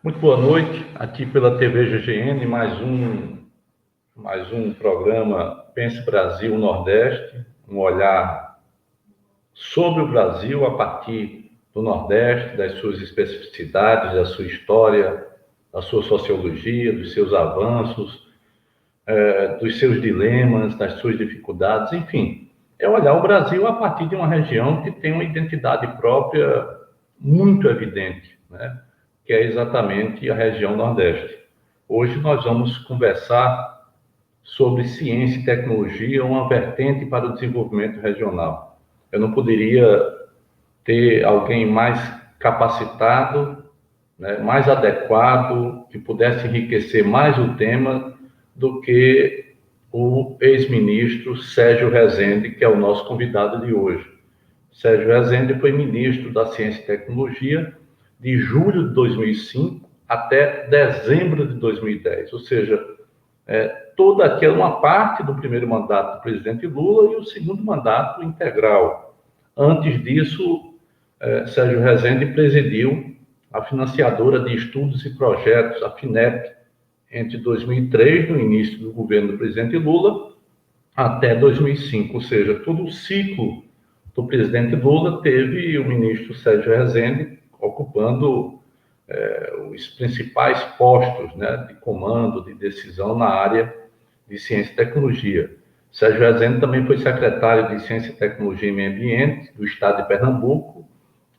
Muito boa noite, aqui pela TV GGN, mais um programa Pense Brasil Nordeste, um olhar sobre o Brasil a partir do Nordeste, das suas especificidades, da sua história, da sua sociologia, dos seus avanços, dos seus dilemas, das suas dificuldades, enfim. É olhar o Brasil a partir de uma região que tem uma identidade própria muito evidente, né? Que é exatamente a região Nordeste. Hoje nós vamos conversar sobre ciência e tecnologia, uma vertente para o desenvolvimento regional. Eu não poderia ter alguém mais capacitado, né, mais adequado, que pudesse enriquecer mais o tema do que o ex-ministro Sérgio Rezende, que é o nosso convidado de hoje. Sérgio Rezende foi ministro da Ciência e Tecnologia de julho de 2005 até dezembro de 2010, ou seja, toda aquela uma parte do primeiro mandato do presidente Lula e o segundo mandato integral. Antes disso, Sérgio Rezende presidiu a financiadora de estudos e projetos, a FINEP, entre 2003, no início do governo do presidente Lula, até 2005, ou seja, todo o ciclo do presidente Lula teve o ministro Sérgio Rezende ocupando os principais postos, né, de comando, de decisão na área de ciência e tecnologia. Sérgio Rezende também foi secretário de Ciência, Tecnologia e Meio Ambiente do estado de Pernambuco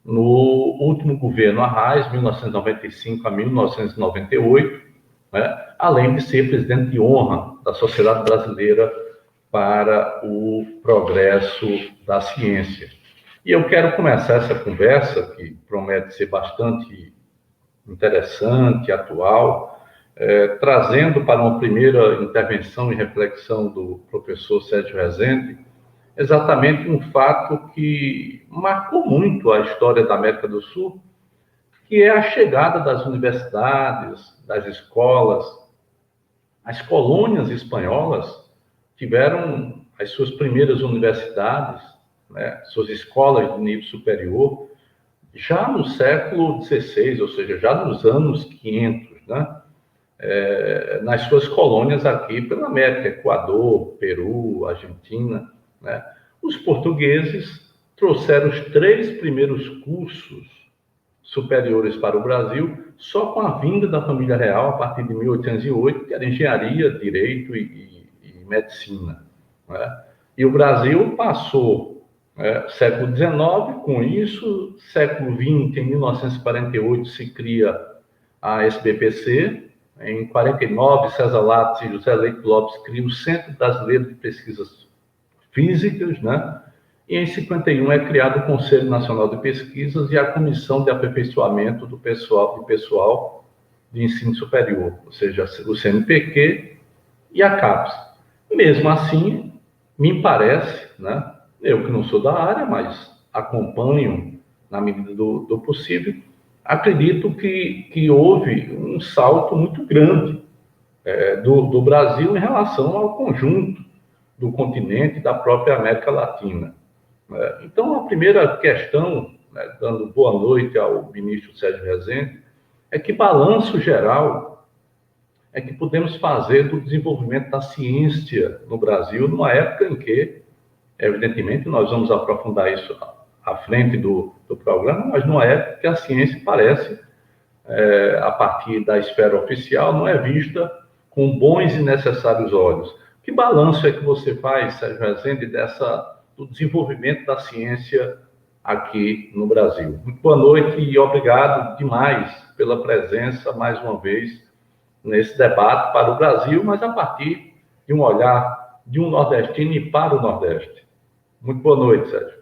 no último governo Arraes, 1995 a 1998, né, além de ser presidente de honra da Sociedade Brasileira para o Progresso da Ciência. E eu quero começar essa conversa, que promete ser bastante interessante, atual, trazendo para uma primeira intervenção e reflexão do professor Sérgio Rezende, exatamente um fato que marcou muito a história da América do Sul, que é a chegada das universidades, das escolas. As colônias espanholas tiveram as suas primeiras universidades, né, suas escolas de nível superior, já no século XVI, ou seja, já nos anos 500, né? Nas suas colônias aqui pela América, Equador, Peru, Argentina, né? Os portugueses trouxeram os 3 primeiros cursos superiores para o Brasil só com a vinda da família real a partir de 1808, que era engenharia, direito e medicina, né? E o Brasil passou século XIX, com isso, século XX, em 1948, se cria a SBPC, em 49, César Lattes e José Leite Lopes criam o Centro Brasileiro de Pesquisas Físicas, né? E em 51 é criado o Conselho Nacional de Pesquisas e a Comissão de Aperfeiçoamento do pessoal de ensino superior, ou seja, o CNPq e a CAPES. Mesmo assim, me parece, né, eu que não sou da área, mas acompanho na medida do possível, acredito que houve um salto muito grande do Brasil em relação ao conjunto do continente e da própria América Latina. Então, a primeira questão, né, dando boa noite ao ministro Sérgio Rezende, é que balanço geral é que podemos fazer do desenvolvimento da ciência no Brasil numa época em que, evidentemente, nós vamos aprofundar isso à frente do programa, mas numa época que a ciência parece, a partir da esfera oficial, não é vista com bons e necessários olhos. Que balanço é que você faz, Sérgio Rezende, do desenvolvimento da ciência aqui no Brasil? Muito boa noite e obrigado demais pela presença, mais uma vez, nesse debate para o Brasil, mas a partir de um olhar de um nordestino e para o Nordeste. Muito boa noite, Sérgio.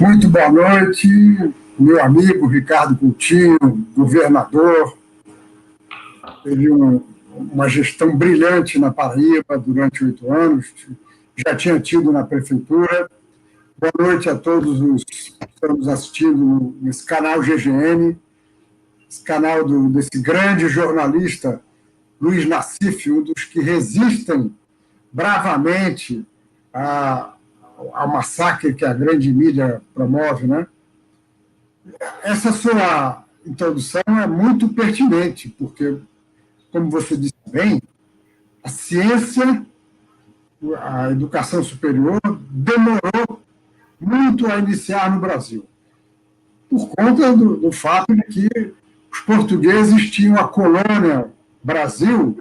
Muito boa noite, meu amigo Ricardo Coutinho, governador. Teve uma gestão brilhante na Paraíba durante 8 anos, já tinha tido na prefeitura. Boa noite a todos os que estão nos assistindo nesse canal GGN, esse canal desse grande jornalista, Luiz Nassif, um dos que resistem bravamente ao massacre que a grande mídia promove, né? essa sua introdução é muito pertinente, porque, como você disse bem, a ciência, a educação superior, demorou muito a iniciar no Brasil, por conta do fato de que os portugueses tinham a colônia Brasil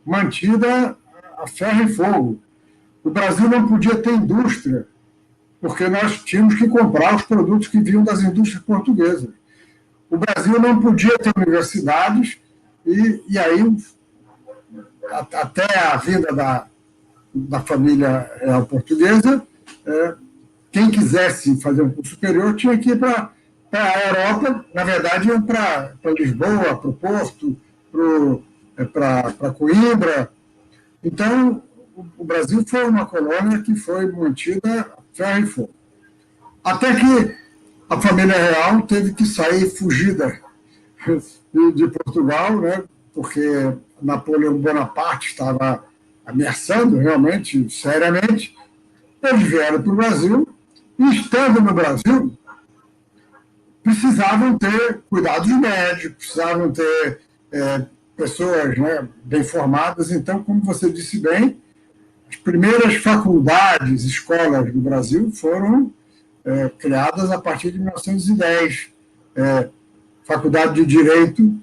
mantida a ferro e fogo. O Brasil não podia ter indústria, porque nós tínhamos que comprar os produtos que vinham das indústrias portuguesas. O Brasil não podia ter universidades, e aí, até a vinda da família real portuguesa, quem quisesse fazer um curso superior tinha que ir para a Europa, na verdade, iam para Lisboa, para o Porto, para Coimbra. Então, o Brasil foi uma colônia que foi mantida a ferro e fogo. Até que a família real teve que sair fugida de Portugal, né, porque Napoleão Bonaparte estava ameaçando realmente, seriamente. Eles vieram para o Brasil e, estando no Brasil, precisavam ter cuidados médicos, precisavam ter pessoas, né, bem formadas. Então, como você disse bem, as primeiras faculdades, escolas do Brasil foram criadas a partir de 1910. Faculdade de Direito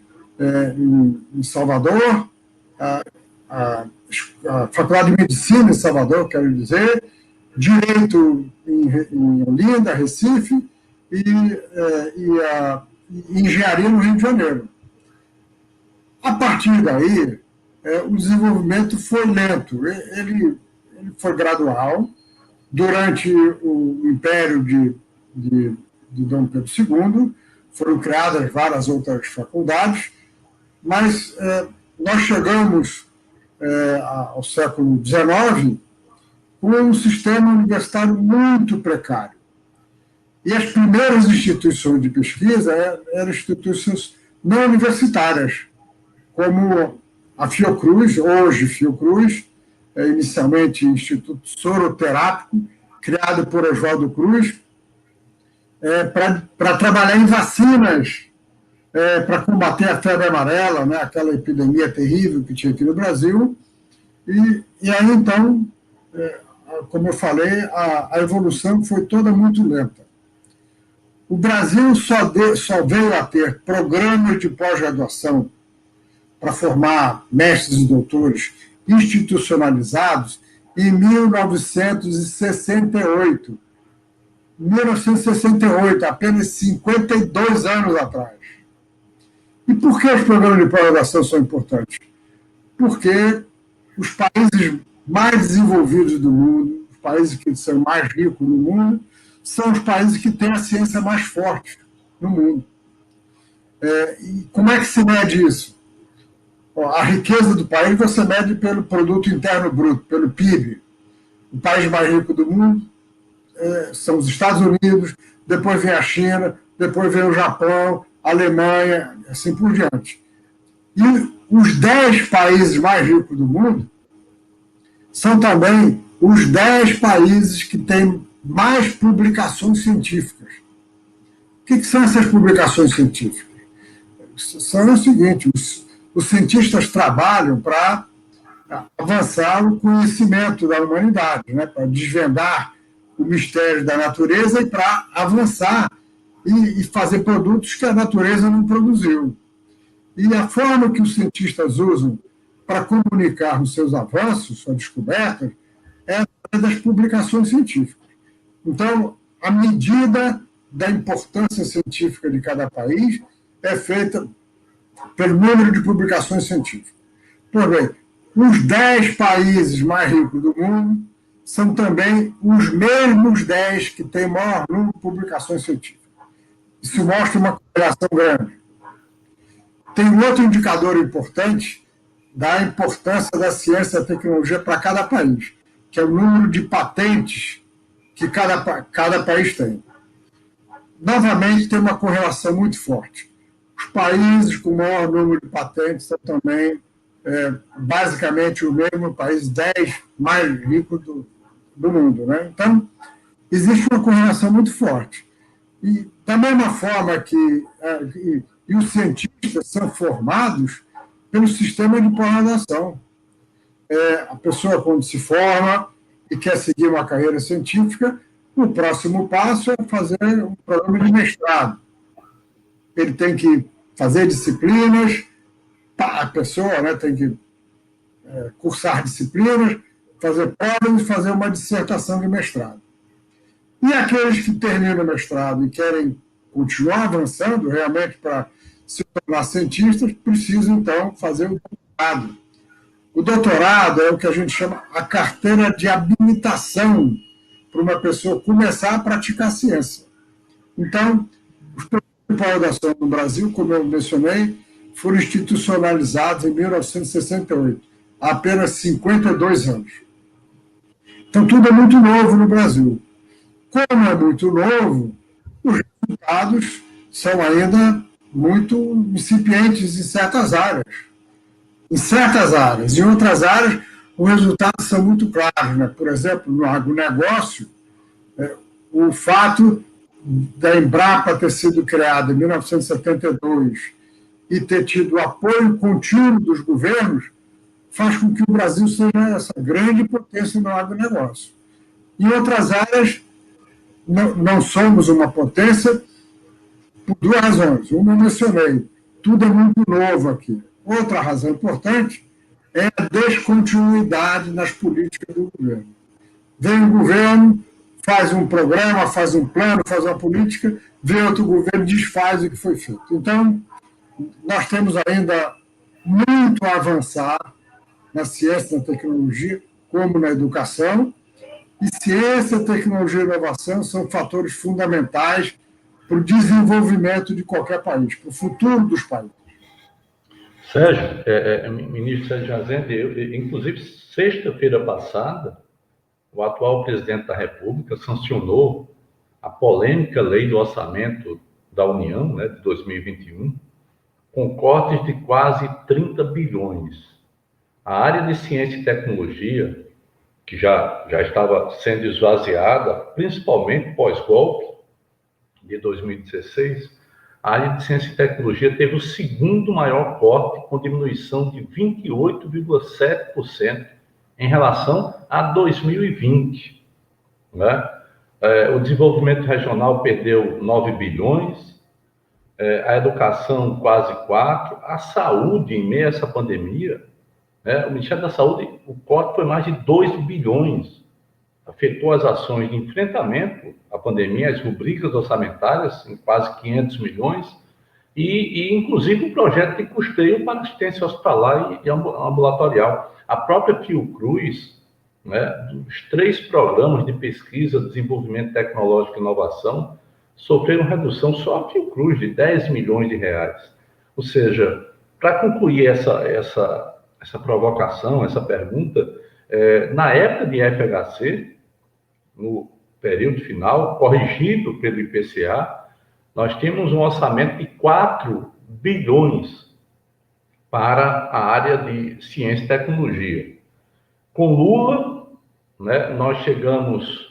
em Salvador, a Faculdade de Medicina em Salvador, quero dizer, Direito em Olinda, Recife, e Engenharia no Rio de Janeiro. A partir daí, o desenvolvimento foi lento, ele foi gradual. Durante o Império de Dom Pedro II, foram criadas várias outras faculdades, mas nós chegamos ao século XIX com um sistema universitário muito precário. E as primeiras instituições de pesquisa eram instituições não universitárias, como a Fiocruz, hoje Fiocruz, inicialmente Instituto Soroterápico, criado por Oswaldo Cruz, para trabalhar em vacinas, para combater a febre amarela, né, aquela epidemia terrível que tinha aqui no Brasil. E aí, então, como eu falei, a evolução foi toda muito lenta. O Brasil só veio a ter programas de pós-graduação para formar mestres e doutores institucionalizados em 1968. 1968, apenas 52 anos atrás. E por que os programas de pós-graduação são importantes? Porque os países mais desenvolvidos do mundo, os países que são mais ricos no mundo, são os países que têm a ciência mais forte no mundo. E como é que se mede isso? A riqueza do país você mede pelo produto interno bruto, pelo PIB. O país mais rico do mundo são os Estados Unidos, depois vem a China, depois vem o Japão, a Alemanha, assim por diante. E os 10 países mais ricos do mundo são também os 10 países que têm mais publicações científicas. O que são essas publicações científicas? São o seguinte: os cientistas trabalham para avançar o conhecimento da humanidade, né, para desvendar o mistério da natureza e para avançar e fazer produtos que a natureza não produziu. E a forma que os cientistas usam para comunicar os seus avanços, suas descobertas, é através das publicações científicas. Então, a medida da importância científica de cada país é feita pelo número de publicações científicas. Pois bem, os 10 países mais ricos do mundo são também os mesmos 10 que têm maior número de publicações científicas. Isso mostra uma correlação grande. Tem um outro indicador importante da importância da ciência e da tecnologia para cada país, que é o número de patentes que cada país tem. Novamente, tem uma correlação muito forte. Os países com maior número de patentes são também, basicamente, o mesmo país 10 mais ricos do mundo. Né? Então, existe uma correlação muito forte. E da mesma forma que os cientistas são formados pelo sistema de pós-graduação. A pessoa, quando se forma e quer seguir uma carreira científica, o próximo passo é fazer um programa de mestrado. Ele tem que fazer disciplinas, a pessoa, né, tem que cursar disciplinas, fazer provas e fazer uma dissertação de mestrado. E aqueles que terminam o mestrado e querem continuar avançando realmente para se tornar cientistas, precisam, então, fazer o doutorado. O doutorado é o que a gente chama a carteira de habilitação para uma pessoa começar a praticar ciência. Então, os programas de pós-graduação no Brasil, como eu mencionei, foram institucionalizados em 1968, há apenas 52 anos. Então, tudo é muito novo no Brasil. Como é muito novo, os resultados são ainda muito incipientes em certas áreas. Em certas áreas. Em outras áreas, os resultados são muito claros. Né? Por exemplo, no agronegócio, o fato da Embrapa ter sido criada em 1972 e ter tido apoio contínuo dos governos faz com que o Brasil seja essa grande potência no agronegócio. Em outras áreas, não somos uma potência por duas razões. Uma eu mencionei, tudo é muito novo aqui. Outra razão importante é a descontinuidade nas políticas do governo. Vem o governo, faz um programa, faz um plano, faz uma política, vem outro governo, desfaz o que foi feito. Então, nós temos ainda muito a avançar na ciência e na tecnologia, como na educação, e ciência, tecnologia e inovação são fatores fundamentais para o desenvolvimento de qualquer país, para o futuro dos países. Sérgio, ministro Sérgio Rezende, inclusive, sexta-feira passada, o atual presidente da República sancionou a polêmica lei do orçamento da União, né, de 2021, com cortes de quase 30 bilhões. A área de ciência e tecnologia, que já estava sendo esvaziada, principalmente pós-golpe de 2016, a área de ciência e tecnologia teve o segundo maior corte, com diminuição de 28,7% em relação a 2020. Né? O desenvolvimento regional perdeu 9 bilhões, a educação quase 4, a saúde, em meio a essa pandemia, o Ministério da Saúde, o corte foi mais de 2 bilhões. Afetou as ações de enfrentamento à pandemia, as rubricas orçamentárias, em quase 500 milhões, e inclusive um projeto de custeio para assistência hospitalar e ambulatorial. A própria Fiocruz, dos 3 programas de pesquisa, desenvolvimento tecnológico e inovação, sofreram redução só a Fiocruz de 10 milhões de reais. Ou seja, para concluir essa provocação, essa pergunta, na época de FHC, no período final, corrigido pelo IPCA, nós tínhamos um orçamento de 4 bilhões para a área de ciência e tecnologia. Com Lula, nós chegamos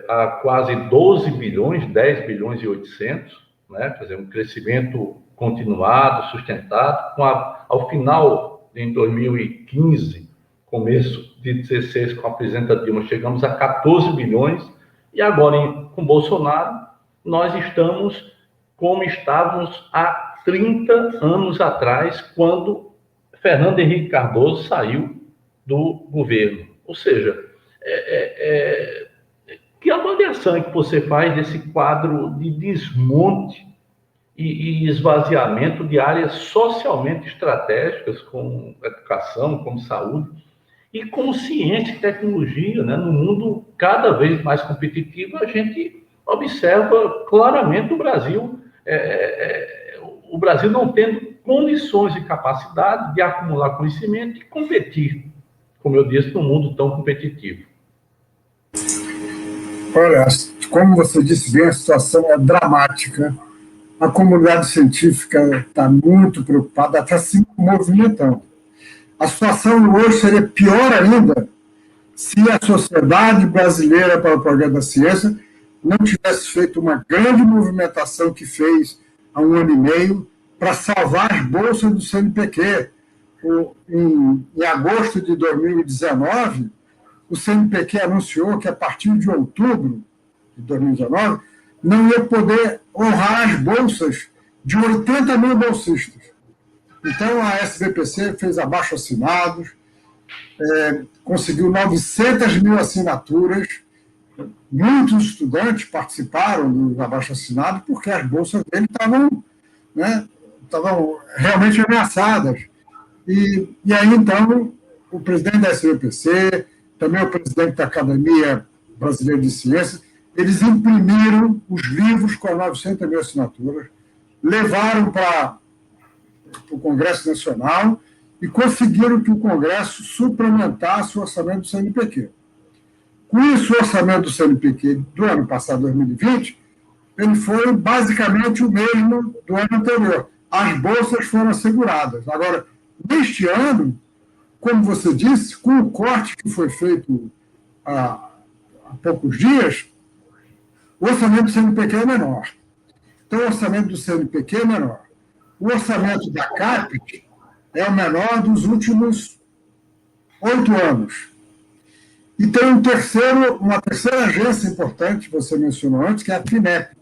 a quase 12 bilhões, 10 bilhões e 800, quer dizer, um crescimento continuado, sustentado. Ao final, em 2015, começo de 2016, com a presidenta Dilma, chegamos a 14 bilhões, e agora, com Bolsonaro, nós estamos como estávamos há 30 anos atrás, quando Fernando Henrique Cardoso saiu do governo. Ou seja, que avaliação é que você faz desse quadro de desmonte e esvaziamento de áreas socialmente estratégicas, como educação, como saúde, e como ciência e tecnologia, no mundo cada vez mais competitivo, a gente observa claramente o Brasil não tendo condições e capacidade de acumular conhecimento e competir, como eu disse, num mundo tão competitivo. Olha, como você disse bem, a situação é dramática. A comunidade científica está muito preocupada, está se movimentando. A situação hoje seria pior ainda se a Sociedade Brasileira para o Progresso da Ciência não tivesse feito uma grande movimentação que fez há 1 ano e meio para salvar as bolsas do CNPq. Em agosto de 2019, o CNPq anunciou que, a partir de outubro de 2019, não ia poder honrar as bolsas de 80 mil bolsistas. Então, a SBPC fez abaixo-assinados, conseguiu 900 mil assinaturas. Muitos estudantes participaram do abaixo-assinado porque as bolsas dele estavam realmente ameaçadas. E aí, então, o presidente da SBPC, também o presidente da Academia Brasileira de Ciências, eles imprimiram os livros com 900 mil assinaturas, levaram para o Congresso Nacional e conseguiram que o Congresso suplementasse o orçamento do CNPq. Com isso, o orçamento do CNPq do ano passado, 2020, ele foi basicamente o mesmo do ano anterior. As bolsas foram asseguradas. Agora, neste ano, como você disse, com o corte que foi feito há poucos dias, o orçamento do CNPq é menor. Então, o orçamento do CNPq é menor. O orçamento da CAPES é o menor dos últimos 8 anos. E tem uma terceira agência importante, você mencionou antes, que é a FINEP.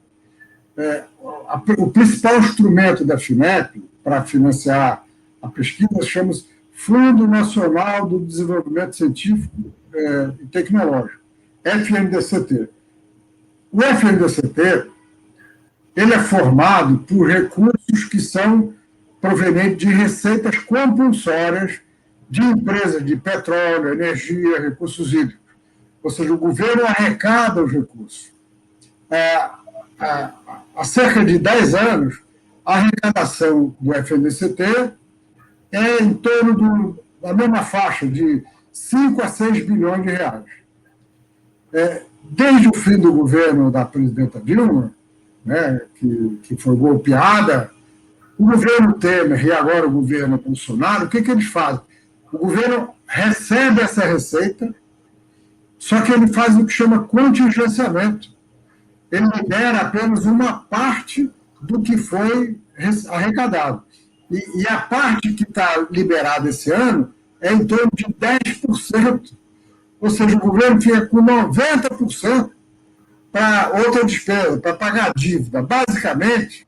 O principal instrumento da FINEP para financiar a pesquisa chama-se Fundo Nacional do Desenvolvimento Científico e Tecnológico, FNDCT. O FNDCT ele é formado por recursos que são provenientes de receitas compulsórias de empresas de petróleo, energia, recursos hídricos. Ou seja, o governo arrecada os recursos. Há cerca de 10 anos, a arrecadação do FNDCT é em torno da mesma faixa, de 5 a 6 bilhões de reais. Desde o fim do governo da presidenta Dilma, que foi golpeada, o governo Temer e agora o governo Bolsonaro, o que eles fazem? O governo recebe essa receita, só que ele faz o que chama contingenciamento. Ele libera apenas uma parte do que foi arrecadado. E a parte que está liberada esse ano é em torno de 10%. Ou seja, o governo fica com 90% para outra despesa, para pagar a dívida. Basicamente,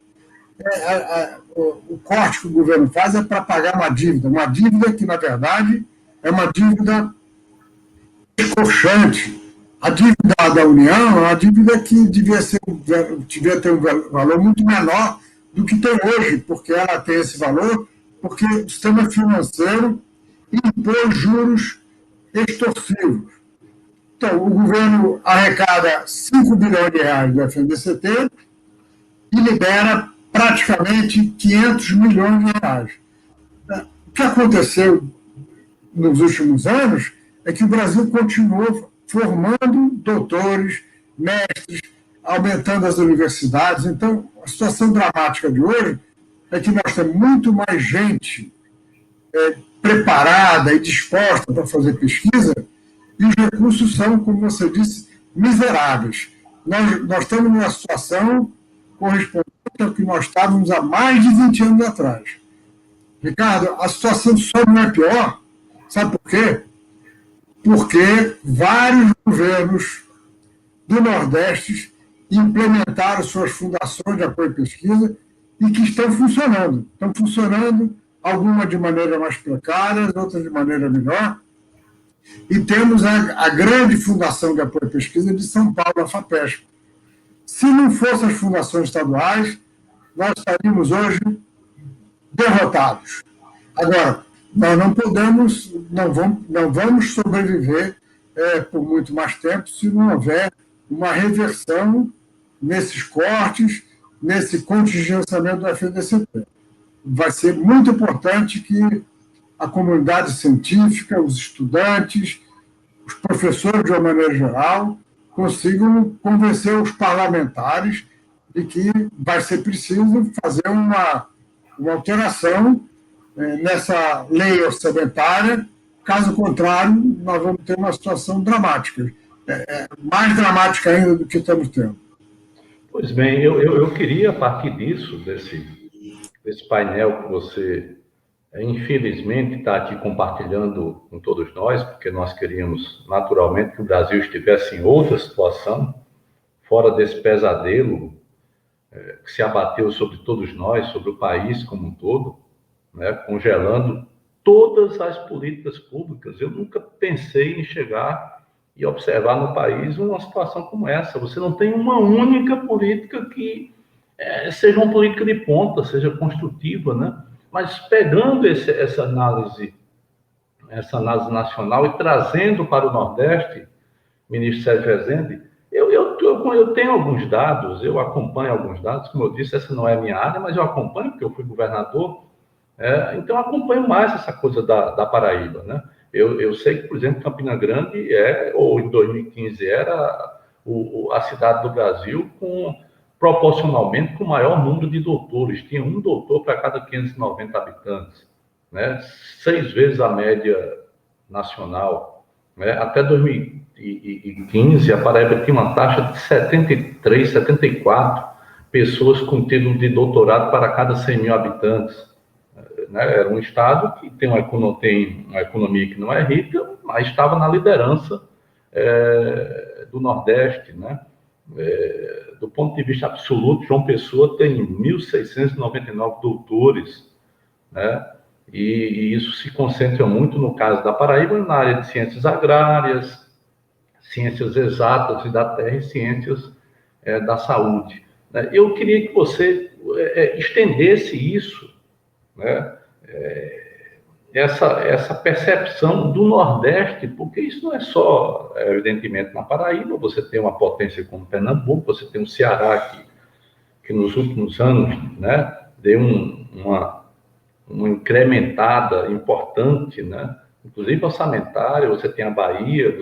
o corte que o governo faz é para pagar uma dívida que, na verdade, é uma dívida escorchante. A dívida da União é uma dívida que devia ter um valor muito menor do que tem hoje, porque ela tem esse valor, porque o sistema financeiro impôs juros extorsivos. Então, o governo arrecada 5 bilhões de reais do FNDCT e libera praticamente 500 milhões de reais. O que aconteceu nos últimos anos é que o Brasil continuou formando doutores, mestres, aumentando as universidades. Então, a situação dramática de hoje é que nós temos muito mais gente preparada e disposta para fazer pesquisa, e os recursos são, como você disse, miseráveis. Nós estamos numa situação correspondente ao que nós estávamos há mais de 20 anos atrás. Ricardo, a situação só não é pior, sabe por quê? Porque vários governos do Nordeste implementaram suas fundações de apoio à pesquisa e que estão funcionando. Estão funcionando, algumas de maneira mais precária, outras de maneira melhor. E temos a grande fundação de apoio à pesquisa de São Paulo, a FAPESP. Se não fossem as fundações estaduais, nós estaríamos hoje derrotados. Agora, nós não vamos sobreviver por muito mais tempo se não houver uma reversão nesses cortes, nesse contingenciamento do FNDCT. Vai ser muito importante que a comunidade científica, os estudantes, os professores, de uma maneira geral, consigam convencer os parlamentares de que vai ser preciso fazer uma alteração nessa lei orçamentária. Caso contrário, nós vamos ter uma situação dramática, mais dramática ainda do que estamos tendo. Pois bem, eu queria, a partir disso, desse painel que você, infelizmente, está aqui compartilhando com todos nós, porque nós queríamos, naturalmente, que o Brasil estivesse em outra situação, fora desse pesadelo que se abateu sobre todos nós, sobre o país como um todo, né, congelando todas as políticas públicas. Eu nunca pensei em chegar e observar no país uma situação como essa. Você não tem uma única política que seja uma política de ponta, seja construtiva, né? Mas pegando essa análise nacional e trazendo para o Nordeste, ministro Sérgio Rezende, eu tenho alguns dados, eu acompanho alguns dados, como eu disse, essa não é a minha área, mas eu acompanho, porque eu fui governador, então eu acompanho mais essa coisa da Paraíba, né? Eu sei que, por exemplo, Campina Grande ou em 2015 era a cidade do Brasil proporcionalmente com o maior número de doutores, tinha um doutor para cada 590 habitantes, né? 6 vezes a média nacional, né? Até 2015, a Paraíba tinha uma taxa de 73, 74 pessoas com título de doutorado para cada 100 mil habitantes, né? Era um estado que tem uma economia que não é rica, mas estava na liderança do Nordeste, né? Do ponto de vista absoluto, João Pessoa tem 1.699 doutores, né? E isso se concentra muito, no caso da Paraíba, na área de ciências agrárias, ciências exatas e da terra e ciências da saúde, né? Eu queria que você estendesse isso, né? Essa percepção do Nordeste, porque isso não é só, evidentemente, na Paraíba. Você tem uma potência como Pernambuco, você tem o Ceará, que nos últimos anos, né, deu uma incrementada importante, né, inclusive orçamentária. Você tem a Bahia,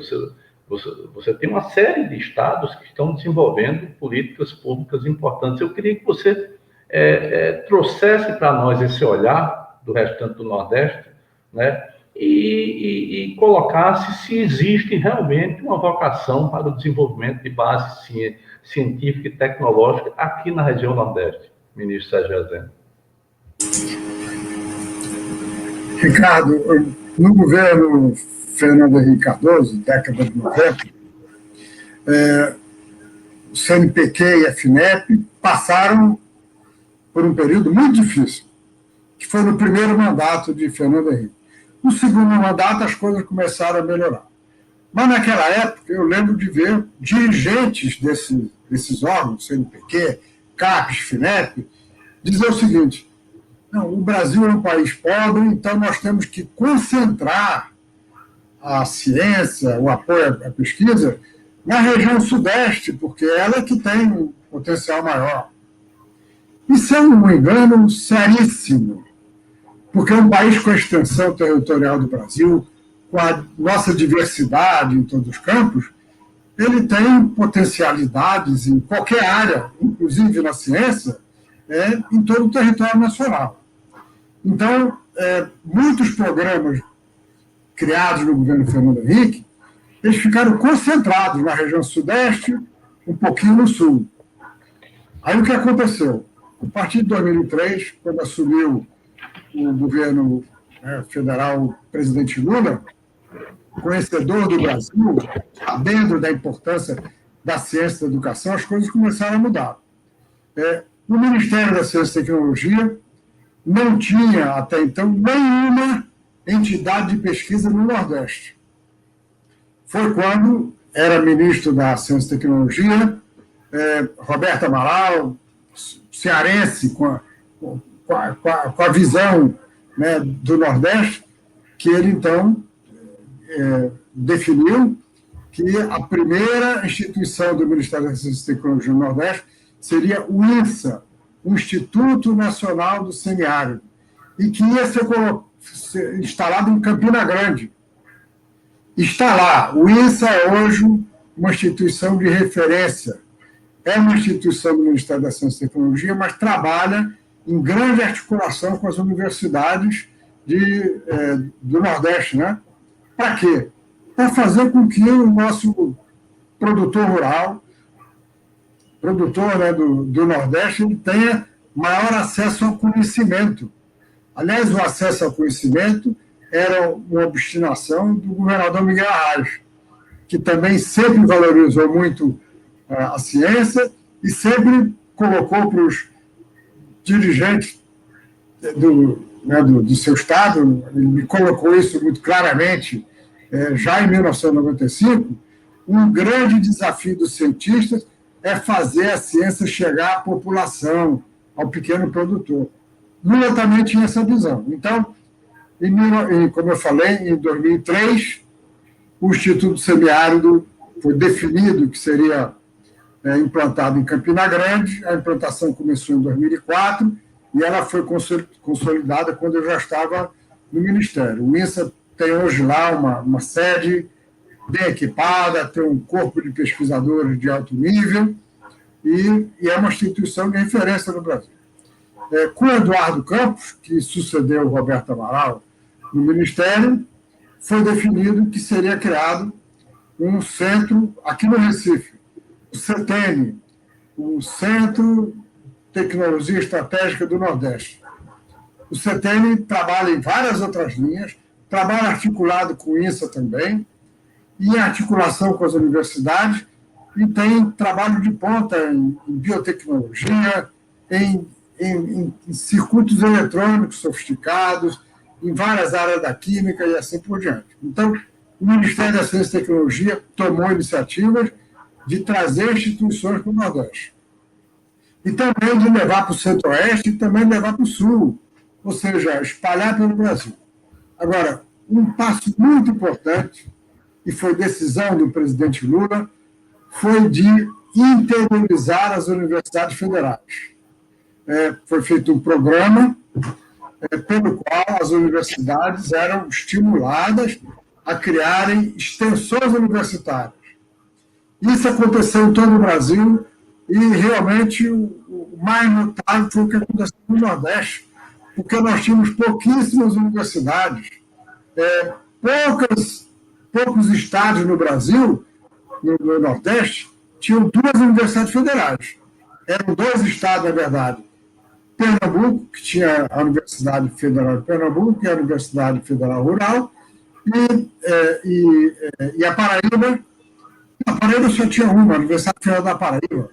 você tem uma série de estados que estão desenvolvendo políticas públicas importantes. Eu queria que você trouxesse para nós esse olhar do restante do Nordeste, né, e colocasse se existe realmente uma vocação para o desenvolvimento de base científica e tecnológica aqui na região Nordeste, ministro Sérgio Rezende. Ricardo, no governo Fernando Henrique Cardoso, década de 90, o CNPq e a FINEP passaram por um período muito difícil, que foi no primeiro mandato de Fernando Henrique. No segundo mandato, as coisas começaram a melhorar. Mas, naquela época, eu lembro de ver dirigentes desses órgãos, CNPq, CAPES, FINEP, dizer o seguinte: não, o Brasil é um país pobre, então nós temos que concentrar a ciência, o apoio à pesquisa, na região sudeste, porque ela é que tem um potencial maior. Isso é um engano seríssimo, porque é um país com a extensão territorial do Brasil, com a nossa diversidade em todos os campos, ele tem potencialidades em qualquer área, inclusive na ciência, em todo o território nacional. Então, muitos programas criados no governo Fernando Henrique, eles ficaram concentrados na região sudeste, um pouquinho no sul. Aí o que aconteceu? A partir de 2003, quando assumiu o governo federal, o presidente Lula, conhecedor do Brasil, sabendo da importância da ciência e da educação, as coisas começaram a mudar. O Ministério da Ciência e Tecnologia não tinha, até então, nenhuma entidade de pesquisa no Nordeste. Foi quando era ministro da Ciência e Tecnologia, Roberto Amaral, cearense, com a visão, né, do Nordeste, que ele, então, definiu que a primeira instituição do Ministério da Ciência e Tecnologia no Nordeste seria o INSA, o Instituto Nacional do Semiárido, e que ia ser instalado em Campina Grande. Está lá. O INSA é hoje uma instituição de referência. É uma instituição do Ministério da Ciência e Tecnologia, mas trabalha em grande articulação com as universidades do Nordeste, né? Para quê? Para fazer com que o nosso produtor rural produtor, né, do Nordeste, ele tenha maior acesso ao conhecimento. Aliás, o acesso ao conhecimento era uma obstinação do governador Miguel Arraes, que também sempre valorizou muito a ciência e sempre colocou para os dirigentes do seu estado, ele me colocou isso muito claramente já em 1995, um grande desafio dos cientistas é fazer a ciência chegar à população, ao pequeno produtor. Lula também tinha essa visão. Então, como eu falei, em 2003, o Instituto Semiárido foi definido que seria implantado em Campina Grande. A implantação começou em 2004 e ela foi consolidada quando eu já estava no Ministério. O INSA tem hoje lá uma sede bem equipada, tem um corpo de pesquisadores de alto nível e é uma instituição de referência no Brasil. Com o Eduardo Campos, que sucedeu o Roberto Amaral no Ministério, foi definido que seria criado um centro aqui no Recife, o CETENI, o Centro de Tecnologia Estratégica do Nordeste. O CETENI trabalha em várias outras linhas, trabalha articulado com o INSA também, e em articulação com as universidades, e tem trabalho de ponta em biotecnologia, em circuitos eletrônicos sofisticados, em várias áreas da química e assim por diante. Então, o Ministério da Ciência e Tecnologia tomou iniciativas de trazer instituições para o Nordeste. E também de levar para o Centro-Oeste e também levar para o Sul, ou seja, espalhar pelo Brasil. Agora, um passo muito importante, e foi decisão do presidente Lula, foi de interiorizar as universidades federais. Foi feito um programa pelo qual as universidades eram estimuladas a criarem extensões universitárias. Isso aconteceu em todo o Brasil e, realmente, o mais notável foi o que aconteceu no Nordeste, porque nós tínhamos pouquíssimas universidades, poucos estados no Brasil, no Nordeste, tinham 2 universidades federais. Eram 2 estados, na verdade. Pernambuco, que tinha a Universidade Federal de Pernambuco e a Universidade Federal Rural, e a Paraíba. A Paraíba só tinha uma, a Universidade Federal da Paraíba.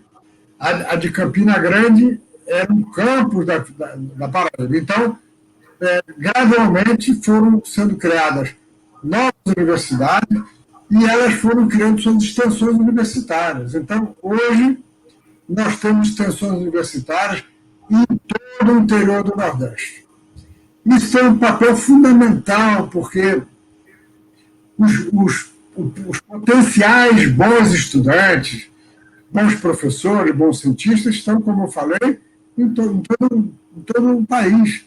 A de Campina Grande era um campus da Paraíba. Então, gradualmente foram sendo criadas novas universidades e elas foram criando suas extensões universitárias. Então, hoje, nós temos extensões universitárias em todo o interior do Nordeste. Isso tem um papel fundamental, porque os potenciais bons estudantes, bons professores, bons cientistas estão, como eu falei, em todo o país.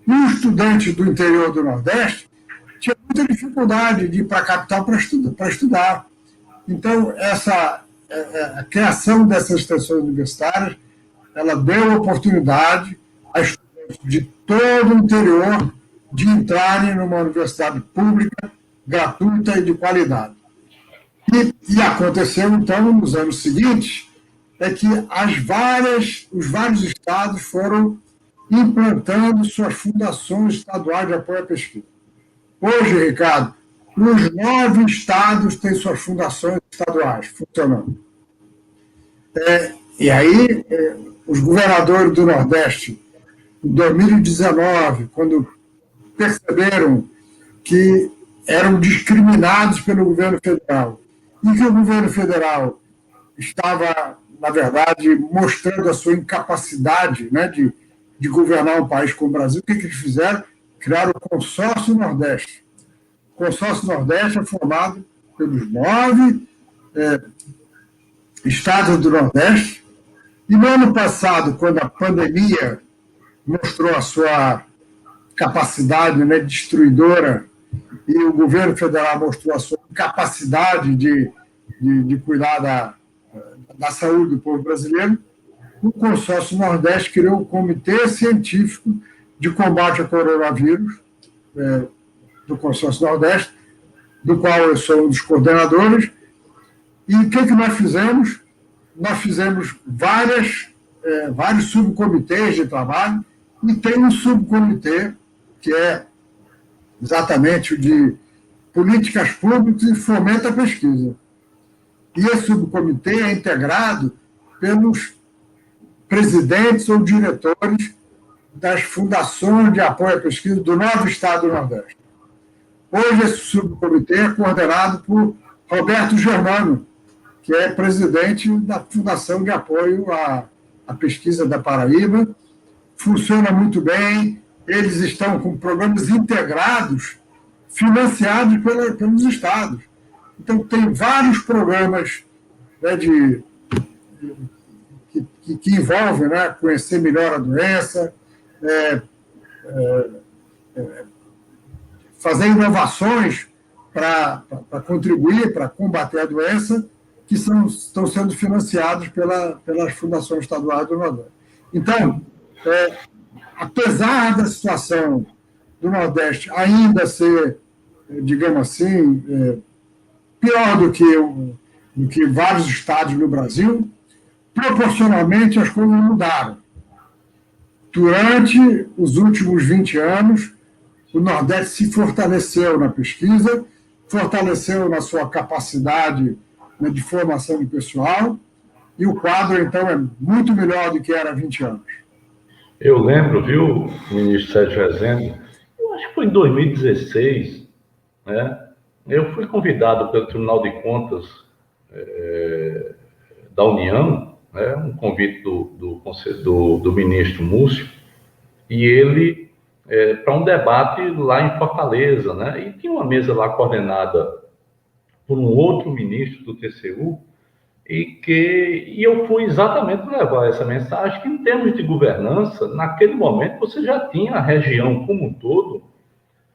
E os estudantes do interior do Nordeste tinham muita dificuldade de ir para a capital para estudar. Então, a criação dessas extensões universitárias, ela deu oportunidade a estudantes de todo o interior de entrarem numa universidade pública, gratuita e de qualidade. E aconteceu, então, nos anos seguintes, que os vários estados foram implantando suas fundações estaduais de apoio à pesquisa. Hoje, Ricardo, os 9 estados têm suas fundações estaduais funcionando. E aí, os governadores do Nordeste, em 2019, quando perceberam que eram discriminados pelo governo federal e que o governo federal estava, na verdade, mostrando a sua incapacidade, né, de governar um país como o Brasil, o que eles fizeram? Criaram o Consórcio Nordeste. O Consórcio Nordeste é formado pelos 9 estados do Nordeste. E no ano passado, quando a pandemia mostrou a sua capacidade, né, destruidora, e o governo federal mostrou a sua incapacidade de cuidar da saúde do povo brasileiro, o Consórcio Nordeste criou o Comitê Científico de Combate ao Coronavírus, do Consórcio Nordeste, do qual eu sou um dos coordenadores. E o que nós fizemos? nós fizemos vários subcomitês de trabalho, e tem um subcomitê que é exatamente o de políticas públicas e fomento à pesquisa. E esse subcomitê é integrado pelos presidentes ou diretores das fundações de apoio à pesquisa do 9 estados do Nordeste. Hoje, esse subcomitê é coordenado por Roberto Germano, que é presidente da Fundação de Apoio à Pesquisa da Paraíba. Funciona muito bem, eles estão com programas integrados, financiados pelos estados. Então, tem vários programas, né, que envolvem, né, conhecer melhor a doença, fazer inovações para contribuir, para combater a doença, que estão sendo financiados pelas fundações estaduais do Nordeste. Então, apesar da situação do Nordeste ainda ser, digamos assim, pior do que vários estados no Brasil, proporcionalmente as coisas mudaram. Durante os últimos 20 anos, o Nordeste se fortaleceu na pesquisa, fortaleceu na sua capacidade, né, de formação de pessoal, e o quadro, então, é muito melhor do que era há 20 anos. Eu lembro, viu, ministro Sérgio Rezende, eu acho que foi em 2016, né? Eu fui convidado pelo Tribunal de Contas da União, né, um convite do ministro Múcio, e ele para um debate lá em Fortaleza, né? E tinha uma mesa lá coordenada por um outro ministro do TCU, e eu fui exatamente levar essa mensagem que, em termos de governança, naquele momento você já tinha a região como um todo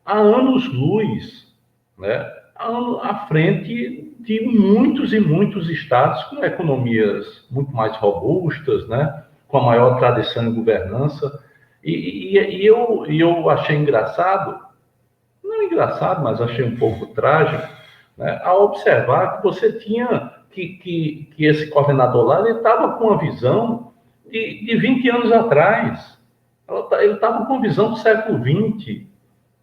há anos-luz, né, à frente de muitos e muitos estados com economias muito mais robustas, né, com a maior tradição em governança. E eu achei engraçado, não engraçado, mas achei um pouco trágico, né, ao observar que você tinha que esse coordenador lá, ele estava com uma visão de 20 anos atrás. Ele estava com uma visão do século XX.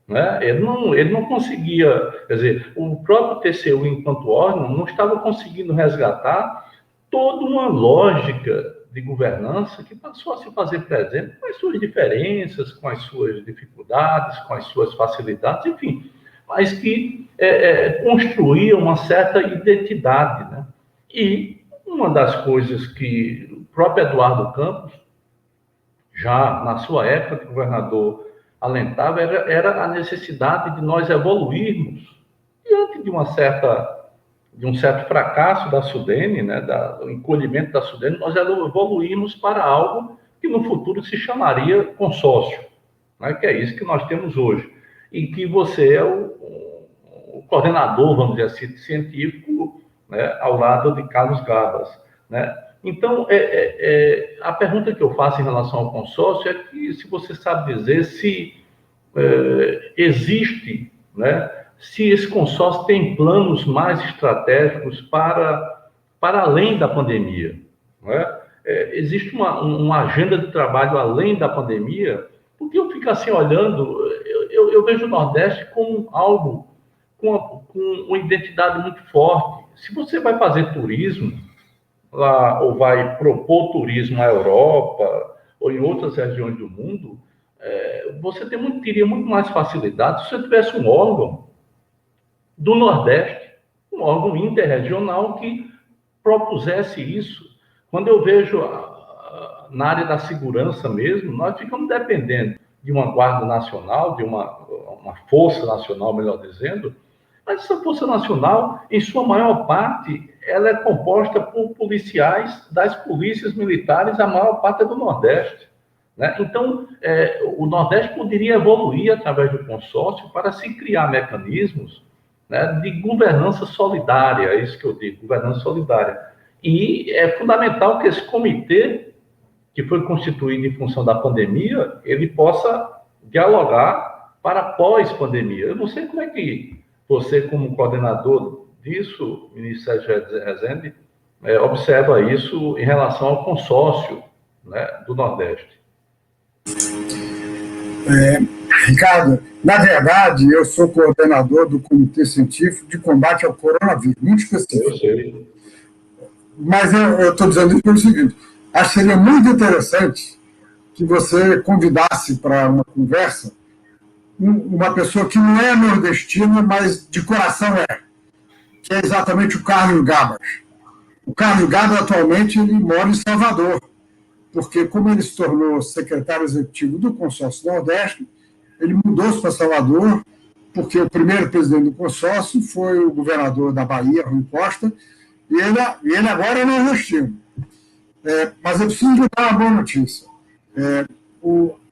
Né? Ele não conseguia, quer dizer, o próprio TCU, enquanto órgão, não estava conseguindo resgatar toda uma lógica de governança que passou a se fazer presente com as suas diferenças, com as suas dificuldades, com as suas facilidades, enfim, mas que construía uma certa identidade. Né? E uma das coisas que o próprio Eduardo Campos, já na sua época de governador, alentava era a necessidade de nós evoluirmos diante de um certo fracasso da Sudene, né, do encolhimento da Sudene, nós evoluímos para algo que no futuro se chamaria consórcio, né, que é isso que nós temos hoje, e que você é o coordenador, vamos dizer assim, científico, né, ao lado de Carlos Gabas, né? Então, a pergunta que eu faço em relação ao consórcio é que se você sabe dizer se existe, né, se esse consórcio tem planos mais estratégicos para além da pandemia. Né? Existe uma agenda de trabalho além da pandemia, porque eu fico assim olhando, eu vejo o Nordeste como algo com uma identidade muito forte. Se você vai fazer turismo, lá, ou vai propor turismo na Europa ou em outras regiões do mundo, você teria muito mais facilidade se você tivesse um órgão do Nordeste, um órgão interregional que propusesse isso. Quando eu vejo na área da segurança mesmo, nós ficamos dependendo de uma Guarda Nacional, de uma Força Nacional, melhor dizendo, mas essa Força Nacional, em sua maior parte, ela é composta por policiais das polícias militares, a maior parte é do Nordeste. Né? Então, o Nordeste poderia evoluir através do consórcio para se criar mecanismos, né, de governança solidária, é isso que eu digo, governança solidária. E é fundamental que esse comitê, que foi constituído em função da pandemia, ele possa dialogar para pós-pandemia. Eu não sei como é que você, como coordenador disso, ministro Sérgio Rezende, observa isso em relação ao consórcio, né, do Nordeste? Ricardo, na verdade, eu sou coordenador do Comitê Científico de Combate ao Coronavírus, muito específico. Eu sei. Mas eu estou dizendo isso pelo seguinte: acho que seria muito interessante que você convidasse para uma conversa uma pessoa que não é nordestina, mas de coração que é exatamente o Carlos Gabas. O Carlos Gabas, atualmente, ele mora em Salvador, porque como ele se tornou secretário executivo do Consórcio Nordeste, ele mudou-se para Salvador, porque o primeiro presidente do consórcio foi o governador da Bahia, Rui Costa, e ele agora é nordestino. Mas eu preciso lhe dar uma boa notícia.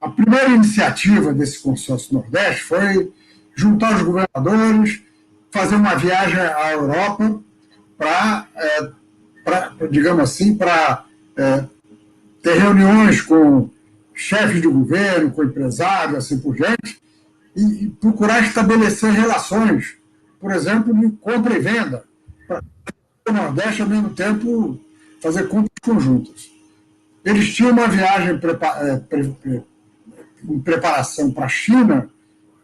A primeira iniciativa desse consórcio Nordeste foi juntar os governadores, fazer uma viagem à Europa para, digamos assim, para ter reuniões com chefes de governo, com empresários, assim por diante, e procurar estabelecer relações, por exemplo, de compra e venda, para o Nordeste, ao mesmo tempo, fazer compras conjuntas. Eles tinham uma viagem em preparação para a China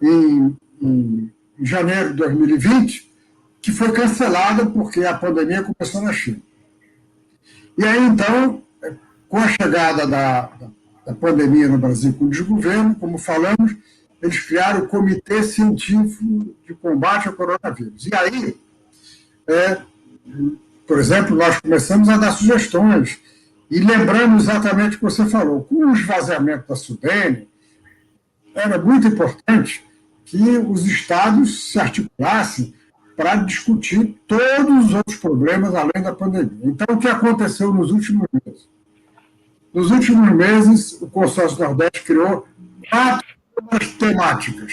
em janeiro de 2020, que foi cancelada porque a pandemia começou na China. E aí, então, com a chegada da pandemia no Brasil com o desgoverno, como falamos, eles criaram o Comitê Científico de Combate ao Coronavírus. E aí, por exemplo, nós começamos a dar sugestões e lembramos exatamente o que você falou. Com o esvaziamento da Sudene, era muito importante que os estados se articulassem para discutir todos os outros problemas além da pandemia. Então, o que aconteceu nos últimos meses? Nos últimos meses, o Consórcio Nordeste criou 4 câmaras temáticas.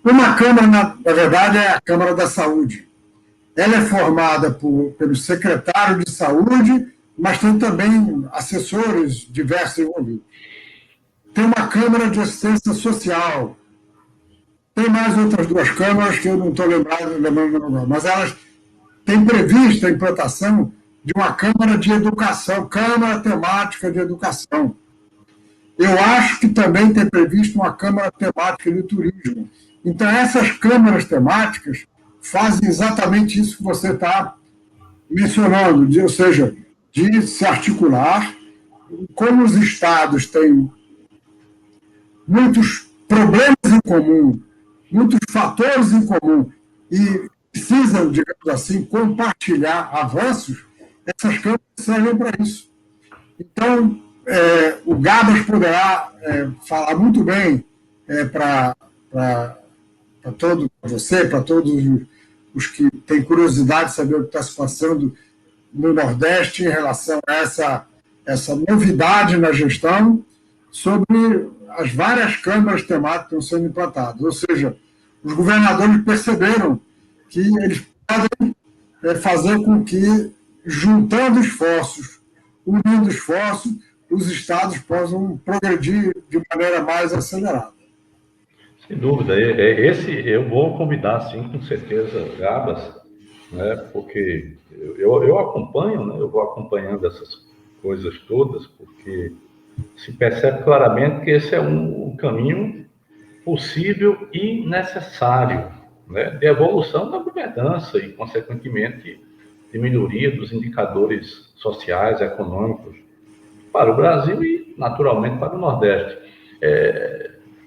Uma câmara, na verdade, é a Câmara da Saúde. Ela é formada pelo secretário de Saúde, mas tem também assessores diversos envolvidos. Tem uma Câmara de Assistência Social. Tem mais outras 2 câmaras que eu não estou lembrando, mas elas têm prevista a implantação de uma Câmara de Educação, Câmara Temática de Educação. Eu acho que também tem previsto uma Câmara Temática de Turismo. Então, essas câmaras temáticas fazem exatamente isso que você está mencionando, ou seja, de se articular. Como os estados têm muitos problemas em comum, muitos fatores em comum, e precisam, digamos assim, compartilhar avanços, essas câmaras servem para isso. Então, o Gabas poderá falar muito bem para você, para todos os que têm curiosidade de saber o que está se passando no Nordeste em relação a essa novidade na gestão sobre as várias câmaras temáticas que estão sendo implantadas. Ou seja, os governadores perceberam que eles podem fazer com que, juntando esforços, unindo esforços, os estados possam progredir de maneira mais acelerada. Sem dúvida. Esse eu vou convidar, sim, com certeza, Gabas, né, porque eu acompanho, né, eu vou acompanhando essas coisas todas, porque se percebe claramente que esse é um caminho possível e necessário, né, de evolução da governança e, consequentemente, de melhoria dos indicadores sociais, econômicos para o Brasil e, naturalmente, para o Nordeste.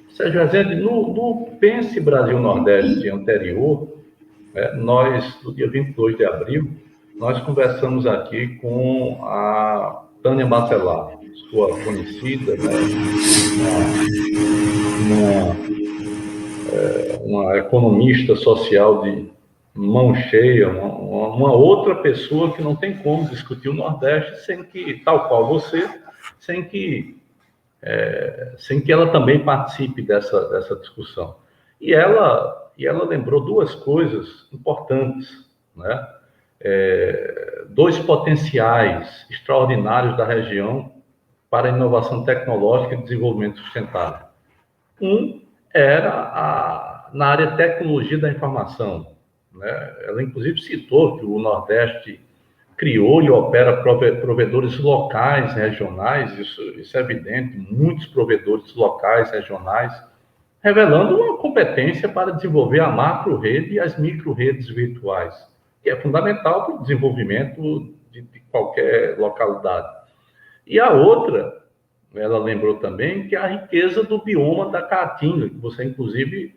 Sérgio Rezende, no Pense Brasil Nordeste anterior, nós, no dia 22 de abril, nós conversamos aqui com a Tânia Bacelar, sua conhecida, né, uma economista social de mão cheia, uma outra pessoa que não tem como discutir o Nordeste sem que, tal qual você, sem que ela também participe dessa discussão. E ela lembrou 2 coisas importantes, né? 2 potenciais extraordinários da região para a inovação tecnológica e desenvolvimento sustentável. Um era na área de tecnologia da informação, né? Ela, inclusive, citou que o Nordeste criou e opera provedores locais, regionais, isso é evidente, muitos provedores locais, regionais, revelando uma competência para desenvolver a macro-rede e as micro-redes virtuais, que é fundamental para o desenvolvimento de qualquer localidade. E a outra, ela lembrou também, que é a riqueza do bioma da Caatinga, que você, inclusive,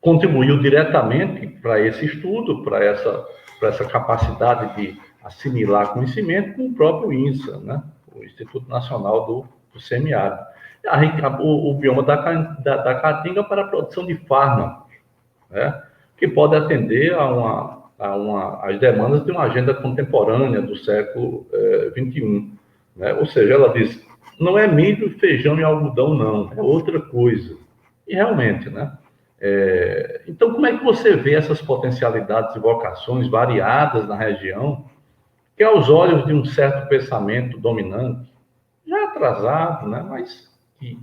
contribuiu diretamente para esse estudo, para essa capacidade de assimilar conhecimento com o próprio INSA, né? O Instituto Nacional do Semiárido. O bioma da Caatinga para a produção de fármacos, né? Que pode atender às demandas de uma agenda contemporânea do século XXI. Né? Ou seja, ela diz, não é milho, feijão e algodão, não, é outra coisa. E realmente, né? Então, como é que você vê essas potencialidades e vocações variadas na região, que aos olhos de um certo pensamento dominante, já atrasado, né? Mas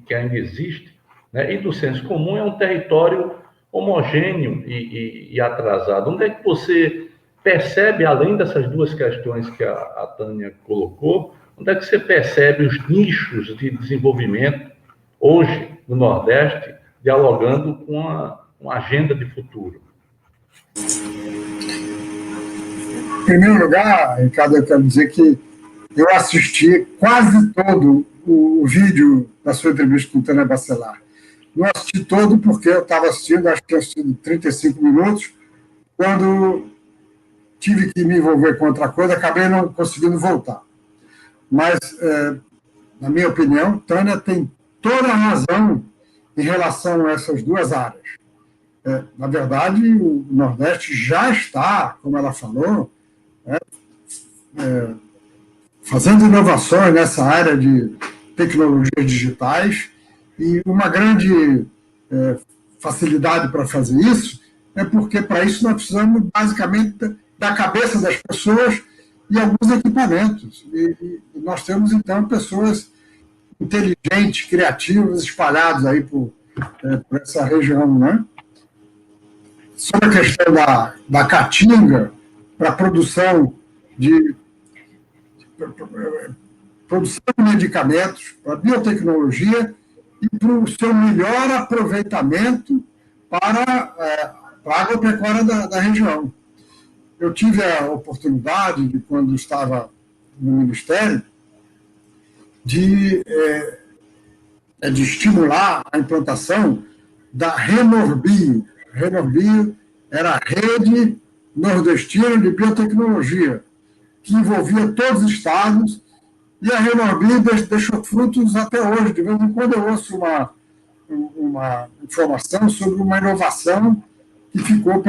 que ainda existe, né? E do senso comum, é um território homogêneo e atrasado? Onde é que você percebe, além dessas duas questões que a Tânia colocou, onde é que você percebe os nichos de desenvolvimento hoje no Nordeste, dialogando com uma agenda de futuro? Em primeiro lugar, Ricardo, eu quero dizer que eu assisti quase todo o vídeo da sua entrevista com Tânia Bacelar. Não assisti todo porque eu estava assistindo, acho que tinha assistido 35 minutos, quando tive que me envolver com outra coisa, acabei não conseguindo voltar. Mas, na minha opinião, Tânia tem toda a razão em relação a essas duas áreas. Na verdade, o Nordeste já está, como ela falou, fazendo inovações nessa área de tecnologias digitais, e uma grande facilidade para fazer isso é porque, para isso, nós precisamos, basicamente, da cabeça das pessoas e alguns equipamentos. E nós temos, então, pessoas inteligentes, criativas, espalhadas aí por essa região, né? Sobre a questão da Caatinga, para a produção de medicamentos, para a biotecnologia e para o seu melhor aproveitamento para a agropecuária da região. Eu tive a oportunidade, quando estava no Ministério, de estimular a implantação da Renorbio. Renorbio era a Rede Nordestina de Biotecnologia, que envolvia todos os estados, e a Renorbio deixou frutos até hoje. De vez em quando eu ouço uma informação sobre uma inovação que ficou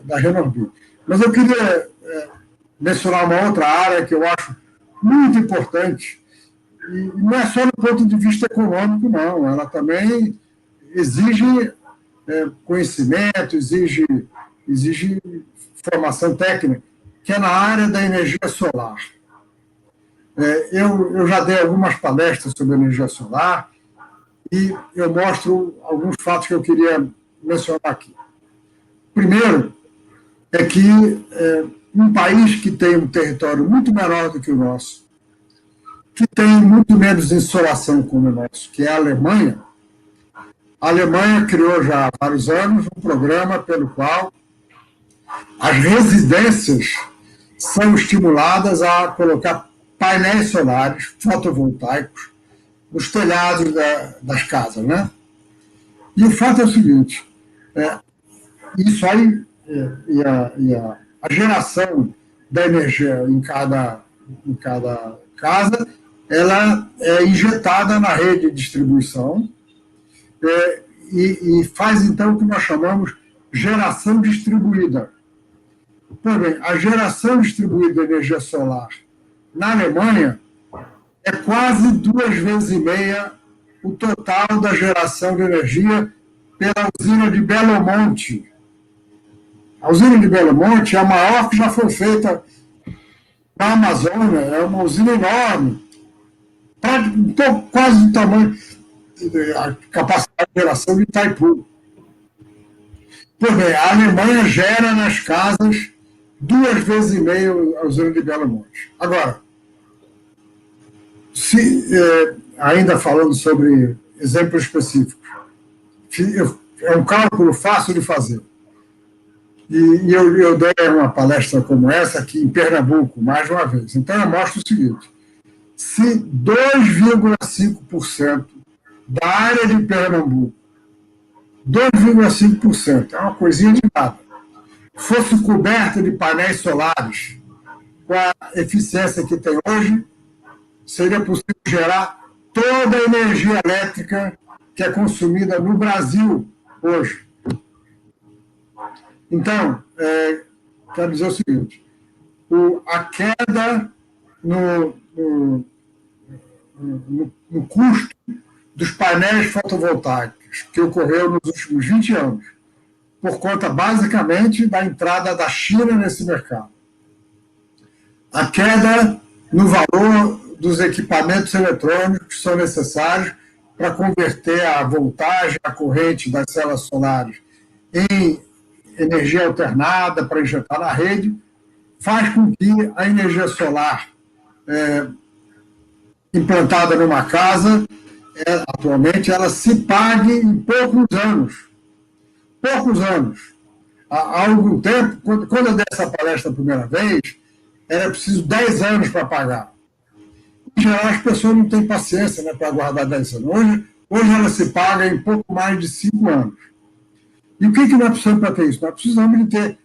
da Renorbio. Mas eu queria mencionar uma outra área que eu acho muito importante, e não é só do ponto de vista econômico, não. Ela também exige conhecimento, exige formação técnica, que é na área da energia solar. Eu já dei algumas palestras sobre energia solar e eu mostro alguns fatos que eu queria mencionar aqui. Primeiro, é que um país que tem um território muito menor do que o nosso, que tem muito menos insolação como o nosso, que é a Alemanha criou já há vários anos um programa pelo qual as residências são estimuladas a colocar painéis solares fotovoltaicos nos telhados das casas, né? E o fato é o seguinte, isso aí, a geração da energia em cada casa, ela é injetada na rede de distribuição e faz, então, o que nós chamamos geração distribuída. Pois bem, a geração distribuída de energia solar na Alemanha é quase 2,5 vezes o total da geração de energia pela usina de Belo Monte. A usina de Belo Monte é a maior que já foi feita na Amazônia, é uma usina enorme, quase do tamanho, a capacidade de geração de Itaipu. Pois bem, a Alemanha gera nas casas 2,5 vezes a usina de Belo Monte. Agora, ainda falando sobre exemplos específicos, é um cálculo fácil de fazer. E eu dei uma palestra como essa aqui em Pernambuco, mais de uma vez. Então, eu mostro o seguinte: se 2,5% da área de Pernambuco, 2,5%, é uma coisinha de nada, fosse coberta de painéis solares com a eficiência que tem hoje, seria possível gerar toda a energia elétrica que é consumida no Brasil hoje. Então, quero dizer o seguinte: a queda no custo dos painéis fotovoltaicos que ocorreu nos últimos 20 anos, por conta, basicamente, da entrada da China nesse mercado. A queda no valor dos equipamentos eletrônicos que são necessários para converter a voltagem, a corrente das células solares em energia alternada para injetar na rede, faz com que a energia solar implantada numa casa, atualmente, ela se pague em poucos anos. Poucos anos. Há algum tempo, quando eu dei essa palestra a primeira vez, era preciso 10 anos para pagar. Em geral, as pessoas não têm paciência, né, para aguardar 10 anos. Hoje ela se paga em pouco mais de 5 anos. E o que nós precisamos para ter isso? Nós precisamos de ter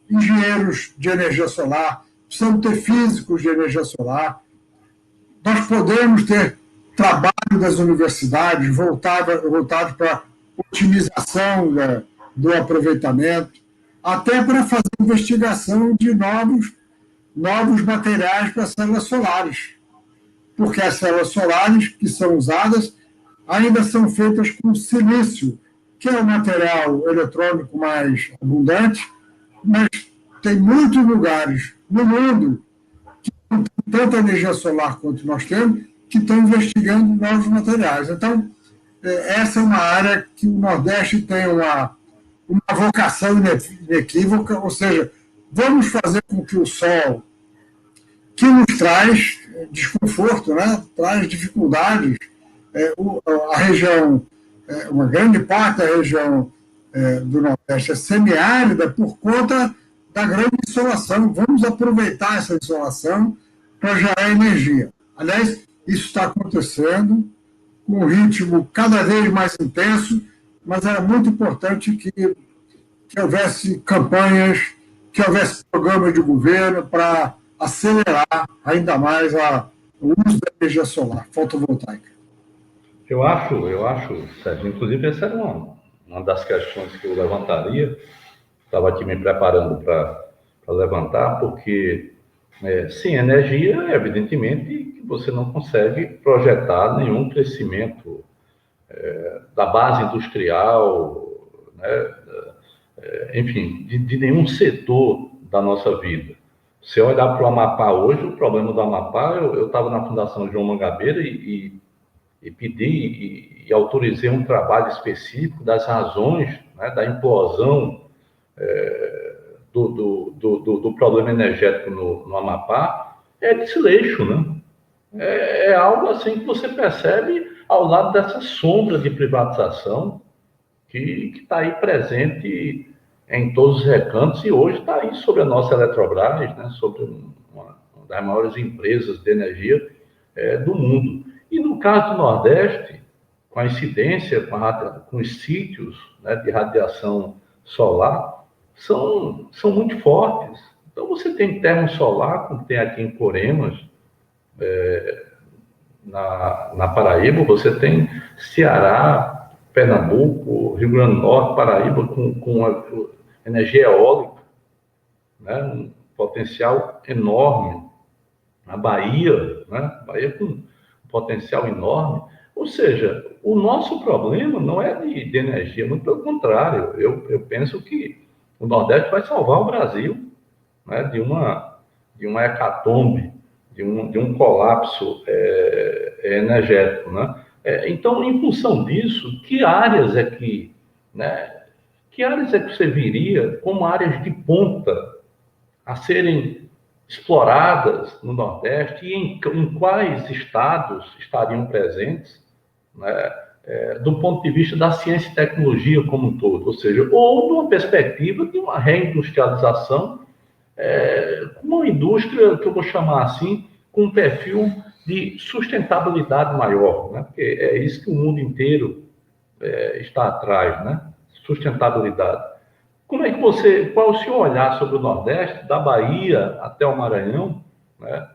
engenheiros de energia solar, precisamos ter físicos de energia solar. Nós podemos ter trabalho das universidades voltado para otimização do aproveitamento, até para fazer investigação de novos materiais para células solares. Porque as células solares que são usadas ainda são feitas com silício, que é o material eletrônico mais abundante, mas tem muitos lugares no mundo que não tem tanta energia solar quanto nós temos, que estão investigando novos materiais. Então, essa é uma área que o Nordeste tem uma vocação inequívoca, ou seja, vamos fazer com que o sol, que nos traz desconforto, né, traz dificuldades, a região, uma grande parte da região do Nordeste é semiárida por conta da grande insolação. Vamos aproveitar essa insolação para gerar energia. Aliás, isso está acontecendo com um ritmo cada vez mais intenso, mas era muito importante que houvesse campanhas, que houvesse programas de governo para acelerar ainda mais o uso da energia solar, fotovoltaica. Eu acho, Sérgio, inclusive essa era uma das questões que eu levantaria, estava aqui me preparando para levantar, porque, sim, energia, evidentemente, que você não consegue projetar nenhum crescimento da base industrial, né, enfim, de nenhum setor da nossa vida. Se eu olhar para o Amapá hoje, o problema do Amapá, eu estava na Fundação João Mangabeira e pedi e autorizei um trabalho específico das razões, né, da implosão do problema energético no Amapá, é desleixo, né? É algo assim que você percebe ao lado dessa sombra de privatização que está aí presente em todos os recantos e hoje está aí sobre a nossa Eletrobras, né, sobre uma das maiores empresas de energia do mundo. E no caso do Nordeste, com a incidência, com os sítios, né, de radiação solar, são muito fortes. Então você tem termosolar, como tem aqui em Coremas, na Paraíba, você tem Ceará, Pernambuco, Rio Grande do Norte, Paraíba, com a energia eólica, né, um potencial enorme. A Bahia, né, Bahia com um potencial enorme. Ou seja, o nosso problema não é de energia, muito pelo contrário. Eu penso que o Nordeste vai salvar o Brasil, né, de uma hecatombe, de um colapso energético, né? Então, em função disso, que áreas é que você viria como áreas de ponta a serem exploradas no Nordeste e em quais estados estariam presentes, né, do ponto de vista da ciência e tecnologia como um todo, ou seja, ou de uma perspectiva de uma reindustrialização, uma indústria que eu vou chamar assim, com um perfil de sustentabilidade maior, né? Porque é isso que o mundo inteiro está atrás, né? Sustentabilidade. Como é que qual é o seu olhar sobre o Nordeste, da Bahia até o Maranhão, né?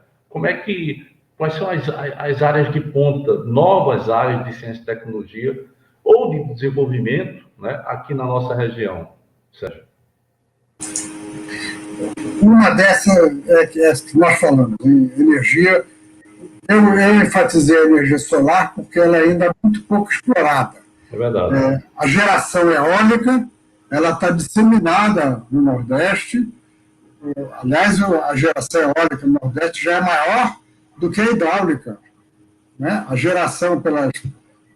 Quais são as áreas de ponta, novas áreas de ciência e tecnologia ou de desenvolvimento, né, aqui na nossa região, Sérgio? Uma dessas é que nós falamos, em energia. Eu enfatizei a energia solar porque ela ainda é muito pouco explorada. É verdade. A geração eólica, ela está disseminada no Nordeste. Aliás, a geração eólica no Nordeste já é maior do que a hidráulica, né? A geração pelas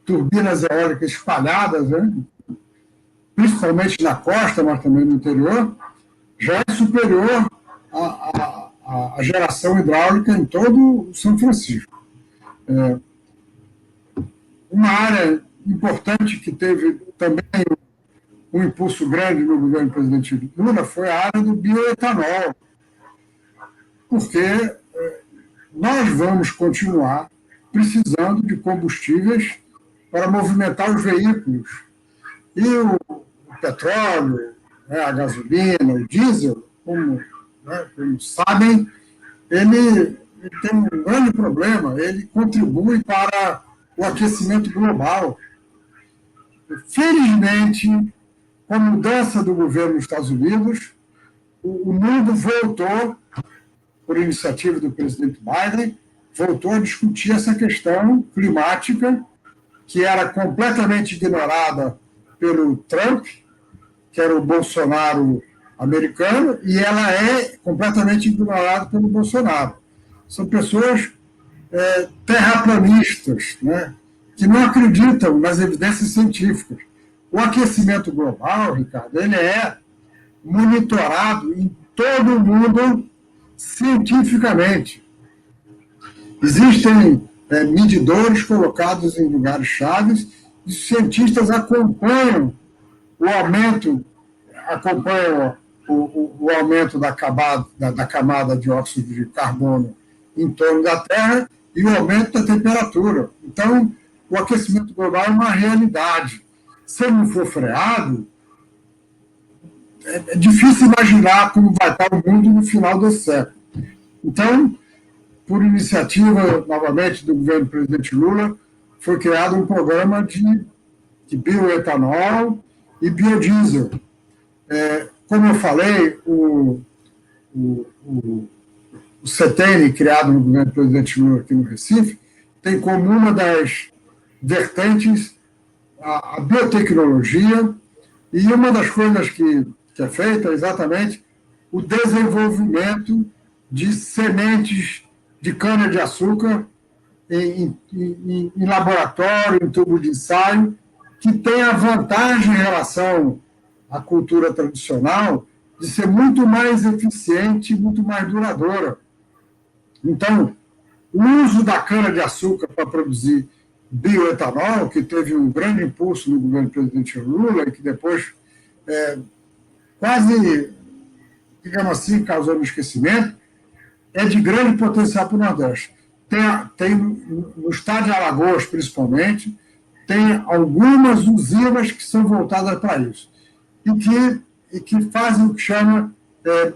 turbinas eólicas espalhadas, né? Principalmente na costa, mas também no interior, já é superior à geração hidráulica em todo o São Francisco. Uma área importante que teve também um impulso grande no governo do presidente Lula foi a área do bioetanol, porque nós vamos continuar precisando de combustíveis para movimentar os veículos. E o petróleo, né, a gasolina, o diesel, como sabem, ele tem um grande problema, ele contribui para o aquecimento global. Felizmente, com a mudança do governo dos Estados Unidos, o mundo voltou, por iniciativa do presidente Biden, voltou a discutir essa questão climática, que era completamente ignorada pelo Trump, que era o Bolsonaro americano, e ela é completamente ignorada pelo Bolsonaro. São pessoas terraplanistas, né, que não acreditam nas evidências científicas. O aquecimento global, Ricardo, ele é monitorado em todo o mundo cientificamente. Existem medidores colocados em lugares chaves e os cientistas acompanham o aumento da camada de óxido de carbono em torno da Terra e o aumento da temperatura. Então, o aquecimento global é uma realidade. Se ele não for freado, é difícil imaginar como vai estar o mundo no final desse século. Então, por iniciativa, novamente, do governo do presidente Lula, foi criado um programa de bioetanol e biodiesel. Como eu falei, o CETENI, criado no governo do presidente Lula aqui no Recife, tem como uma das vertentes a biotecnologia, e uma das coisas que é feita é exatamente o desenvolvimento de sementes de cana-de-açúcar em laboratório, em tubo de ensaio, que tem a vantagem em relação à cultura tradicional de ser muito mais eficiente, muito mais duradoura. Então, o uso da cana-de-açúcar para produzir bioetanol, que teve um grande impulso no governo do presidente Lula e que depois quase, digamos assim, causou um esquecimento, é de grande potencial para o Nordeste. Tem no estado de Alagoas, principalmente, tem algumas usinas que são voltadas para isso e que fazem o que chama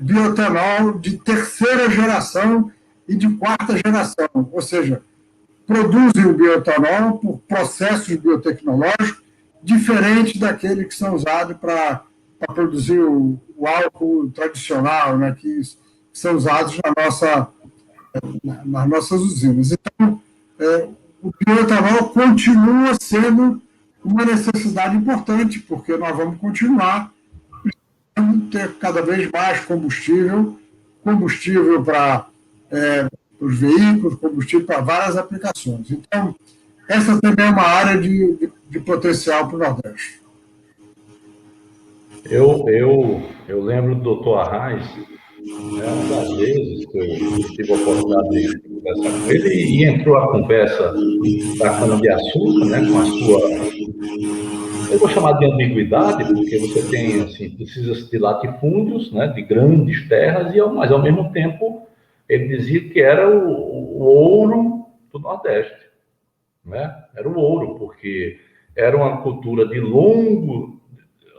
bioetanol de terceira geração e de quarta geração, ou seja, produzem o bioetanol por processos biotecnológicos diferentes daqueles que são usados para produzir o álcool tradicional, né, que são usados nas nossas usinas. Então, o bioetanol continua sendo uma necessidade importante, porque nós vamos continuar precisando ter cada vez mais combustível para os veículos, combustível para várias aplicações. Então, essa também é uma área de potencial para o Nordeste. Eu lembro do doutor Arraes Uma das vezes que eu tive a oportunidade de conversar com ele, e entrou a conversa da cana-de-açúcar, né, com a sua, eu vou chamar de ambiguidade, porque você tem, assim, precisa de latifúndios, né, de grandes terras, mas ao mesmo tempo ele dizia que era o ouro do Nordeste, né? Era o ouro, porque era uma cultura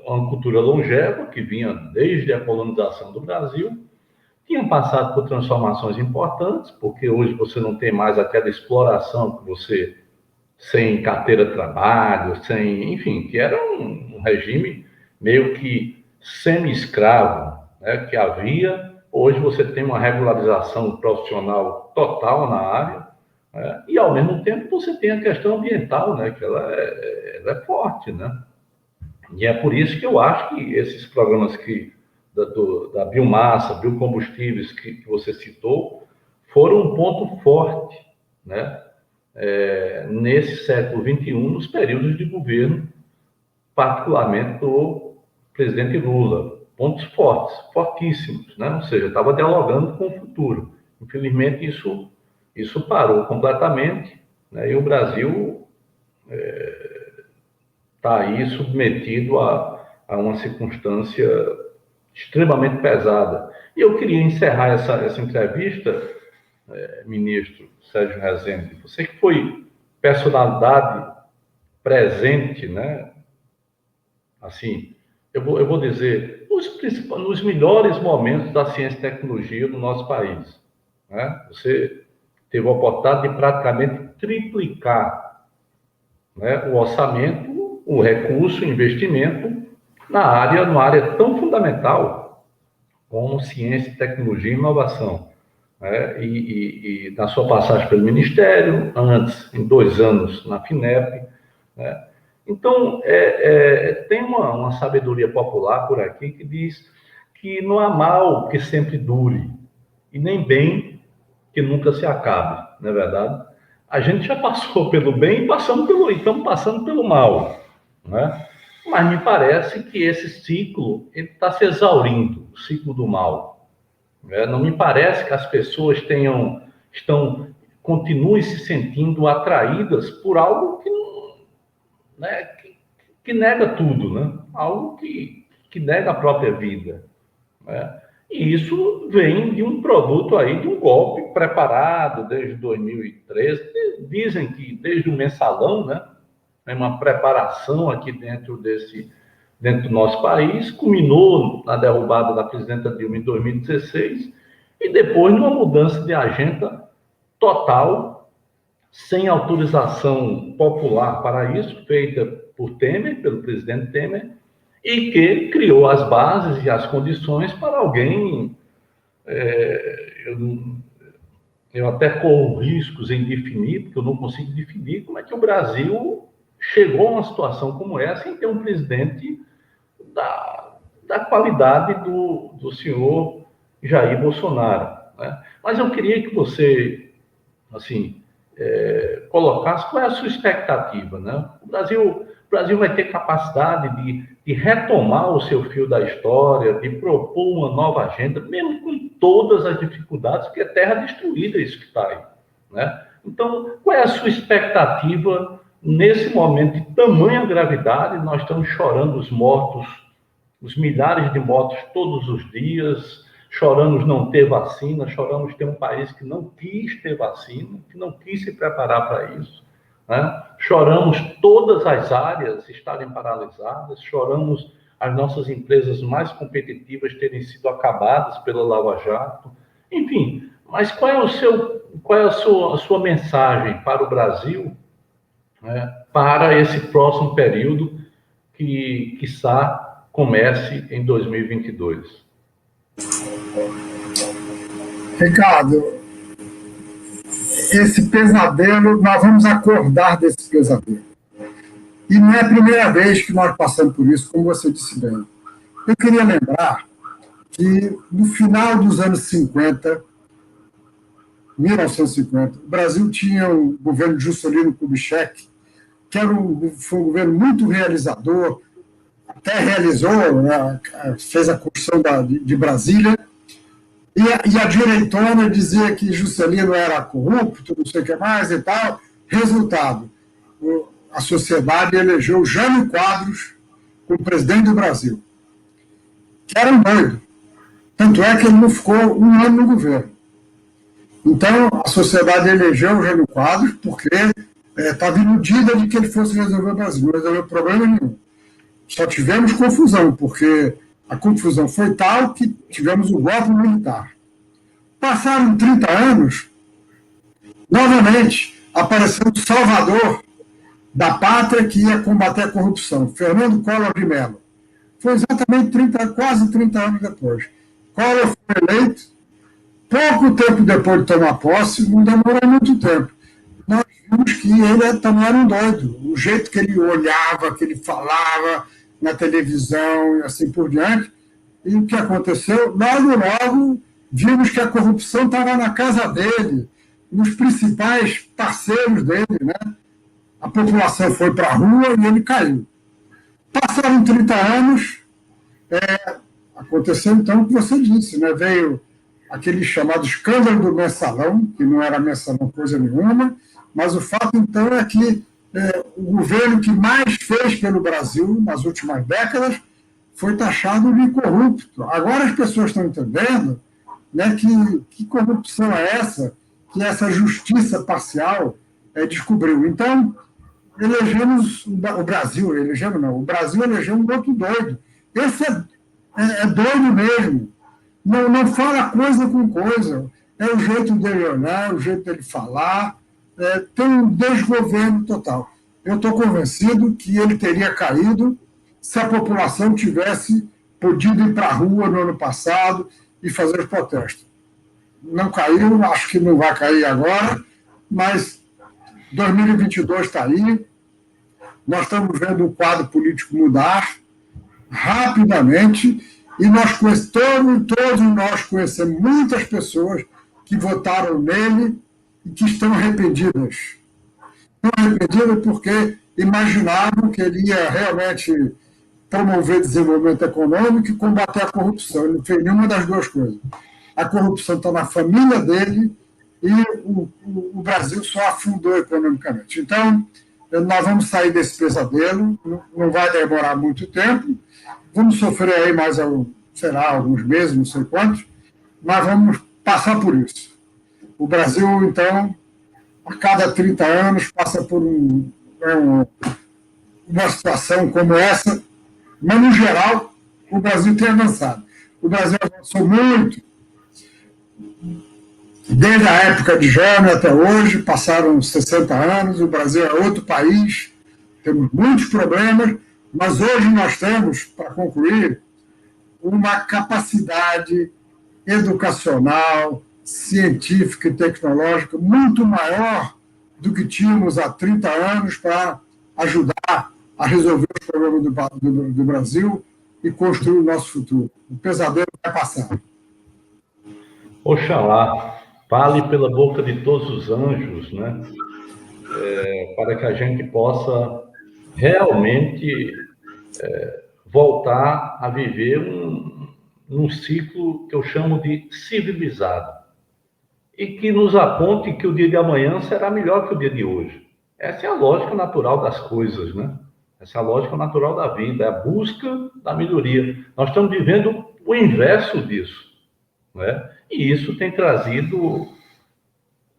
uma cultura longeva, que vinha desde a colonização do Brasil, tinham passado por transformações importantes, porque hoje você não tem mais aquela exploração que você, sem carteira de trabalho, sem, enfim, que era um regime meio que semi-escravo, né, que havia. Hoje você tem uma regularização profissional total na área, né, e ao mesmo tempo você tem a questão ambiental, né, que ela é forte, né? E é por isso que eu acho que esses programas da biomassa, biocombustíveis que você citou, foram um ponto forte, né? Nesse século XXI, nos períodos de governo, particularmente do presidente Lula. Pontos fortes, fortíssimos, né? Ou seja, estava dialogando com o futuro. Infelizmente, isso parou completamente, né? E o Brasil está aí submetido a uma circunstância extremamente pesada. E eu queria encerrar essa entrevista, ministro Sérgio Rezende, você que foi personalidade presente, né? Assim, eu vou dizer, nos melhores momentos da ciência e tecnologia do nosso país, né? Você teve a oportunidade de praticamente triplicar, né, o orçamento, o recurso, o investimento numa área tão fundamental como ciência, tecnologia e inovação, né? E na sua passagem pelo Ministério, antes, em 2 anos, na FINEP, né? Então, tem uma sabedoria popular por aqui que diz que não há mal que sempre dure, e nem bem que nunca se acabe, não é verdade? A gente já passou pelo bem e estamos passando pelo mal, né? Mas me parece que esse ciclo está se exaurindo, o ciclo do mal. Não me parece que as pessoas continuem se sentindo atraídas por algo que, né, que nega tudo, né? Algo que nega a própria vida, né? E isso vem de um produto aí, de um golpe preparado desde 2013. Dizem que desde o mensalão, né? Tem uma preparação aqui dentro do nosso país, culminou na derrubada da presidenta Dilma em 2016, e depois numa mudança de agenda total, sem autorização popular para isso, feita por Temer, pelo presidente Temer, e que criou as bases e as condições para alguém, eu até corro riscos em definir, porque eu não consigo definir como é que o Brasil chegou a uma situação como essa, sem ter um presidente da qualidade do senhor Jair Bolsonaro, né? Mas eu queria que você, assim, colocasse qual é a sua expectativa, né? O Brasil vai ter capacidade de retomar o seu fio da história, de propor uma nova agenda, mesmo com todas as dificuldades, porque é terra destruída isso que está aí, né? Então, qual é a sua expectativa nesse momento de tamanha gravidade? Nós estamos chorando os mortos, os milhares de mortos todos os dias, choramos não ter vacina, choramos ter um país que não quis ter vacina, que não quis se preparar para isso, né? Choramos todas as áreas estarem paralisadas, choramos as nossas empresas mais competitivas terem sido acabadas pela Lava Jato, enfim. Mas qual é a sua mensagem para o Brasil, né, para esse próximo período que, quiçá, comece em 2022? Ricardo, esse pesadelo, nós vamos acordar desse pesadelo. E não é a primeira vez que nós passamos por isso, como você disse bem. Eu queria lembrar que no final dos anos 50, 1950, o Brasil tinha o governo de Juscelino Kubitschek, que foi um governo muito realizador, até realizou, né, fez a construção de Brasília, E a direitona dizia que Juscelino era corrupto, não sei o que mais e tal. Resultado, a sociedade elegeu Jânio Quadros como presidente do Brasil, que era um doido. Tanto é que ele não ficou um ano no governo. Então, a sociedade elegeu o Jânio Quadros porque estava iludida de que ele fosse resolver o Brasil. Não resolveu problema nenhum. Só tivemos confusão, porque a confusão foi tal que tivemos o golpe militar. Passaram 30 anos, novamente apareceu o salvador da pátria que ia combater a corrupção, Fernando Collor de Mello. Foi exatamente quase 30 anos depois. Collor foi eleito, pouco tempo depois de tomar posse, não demorou muito tempo. Nós vimos que ele também era um doido. O jeito que ele olhava, que ele falava na televisão e assim por diante. E o que aconteceu? Logo, vimos que a corrupção estava na casa dele, nos principais parceiros dele, né? A população foi para a rua e ele caiu. Passaram 30 anos, aconteceu então o que você disse, né? Veio aquele chamado escândalo do mensalão, que não era mensalão coisa nenhuma, mas o fato então é que o governo que mais fez pelo Brasil nas últimas décadas foi taxado de corrupto. Agora as pessoas estão entendendo, né, que corrupção é essa, que essa justiça parcial descobriu. Então, elegemos o Brasil, o Brasil elegeu um outro doido. Esse é doido mesmo. Não fala coisa com coisa. É o jeito dele olhar, o jeito dele falar. Tem um desgoverno total. Eu estou convencido que ele teria caído se a população tivesse podido ir para a rua no ano passado e fazer os protestos. Não caiu, acho que não vai cair agora, mas 2022 está aí. Nós estamos vendo o quadro político mudar rapidamente e todos nós conhecemos muitas pessoas que votaram nele e que estão arrependidas. Estão arrependidas porque imaginavam que ele ia realmente promover desenvolvimento econômico e combater a corrupção. Ele não fez nenhuma das duas coisas. A corrupção está na família dele e o Brasil só afundou economicamente. Então, nós vamos sair desse pesadelo, não vai demorar muito tempo, vamos sofrer aí mais, sei lá, alguns meses, não sei quantos, mas vamos passar por isso. O Brasil, então, a cada 30 anos passa por uma situação como essa, mas, no geral, o Brasil tem avançado. O Brasil avançou muito, desde a época de Jânio até hoje, passaram 60 anos, o Brasil é outro país, temos muitos problemas, mas hoje nós temos, para concluir, uma capacidade educacional, científica e tecnológica muito maior do que tínhamos há 30 anos para ajudar a resolver os problemas do Brasil e construir o nosso futuro. O pesadelo vai passar. Oxalá, fale pela boca de todos os anjos, né? Para que a gente possa realmente voltar a viver num ciclo que eu chamo de civilizado e que nos aponte que o dia de amanhã será melhor que o dia de hoje. Essa é a lógica natural das coisas, né? Essa é a lógica natural da vida, é a busca da melhoria. Nós estamos vivendo o inverso disso, né? E isso tem trazido,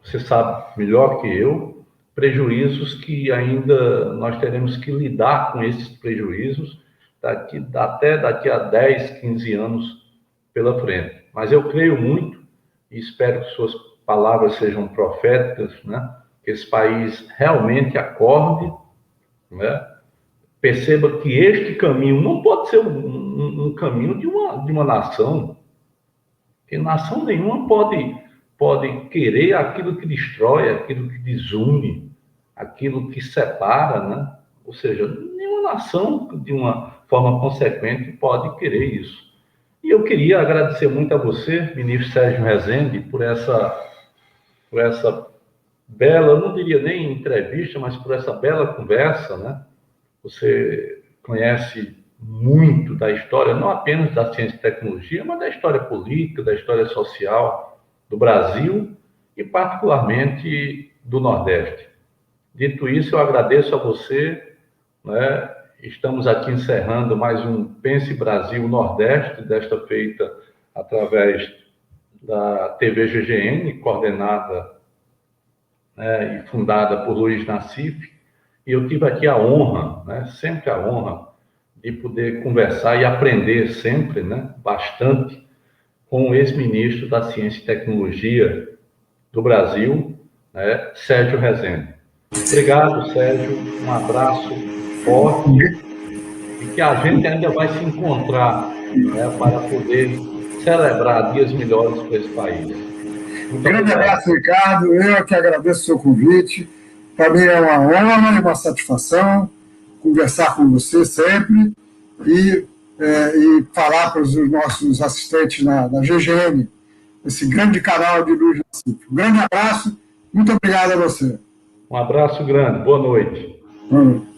você sabe melhor que eu, prejuízos que ainda nós teremos que lidar com esses prejuízos até daqui a 10, 15 anos pela frente. Mas eu creio muito e espero que suas palavras sejam proféticas, né? Que esse país realmente acorde, né? Perceba que este caminho não pode ser um caminho de uma nação, que nação nenhuma pode querer aquilo que destrói, aquilo que desune, aquilo que separa, né? Ou seja, nenhuma nação, de uma forma consequente, pode querer isso. E eu queria agradecer muito a você, ministro Sérgio Rezende, por essa bela, eu não diria nem entrevista, mas por essa bela conversa, né? Você conhece muito da história, não apenas da ciência e tecnologia, mas da história política, da história social do Brasil e particularmente do Nordeste. Dito isso, eu agradeço a você, né? Estamos aqui encerrando mais um Pense Brasil Nordeste, desta feita através da TV GGN, coordenada, né, e fundada por Luiz Nassif, e eu tive aqui a honra, né, sempre a honra, de poder conversar e aprender sempre, né, bastante com o ex-ministro da Ciência e Tecnologia do Brasil, né, Sérgio Rezende. Obrigado, Sérgio, um abraço forte e que a gente ainda vai se encontrar, né, para poder celebrar dias melhores para esse país. Muito Grande obrigado. abraço, Ricardo. Eu que agradeço o seu convite. Para mim é uma honra e uma satisfação conversar com você sempre e falar para os nossos assistentes na GGN, esse grande canal de Luiz Nassif. Um grande abraço, muito obrigado a você. Um abraço grande, boa noite. Boa noite.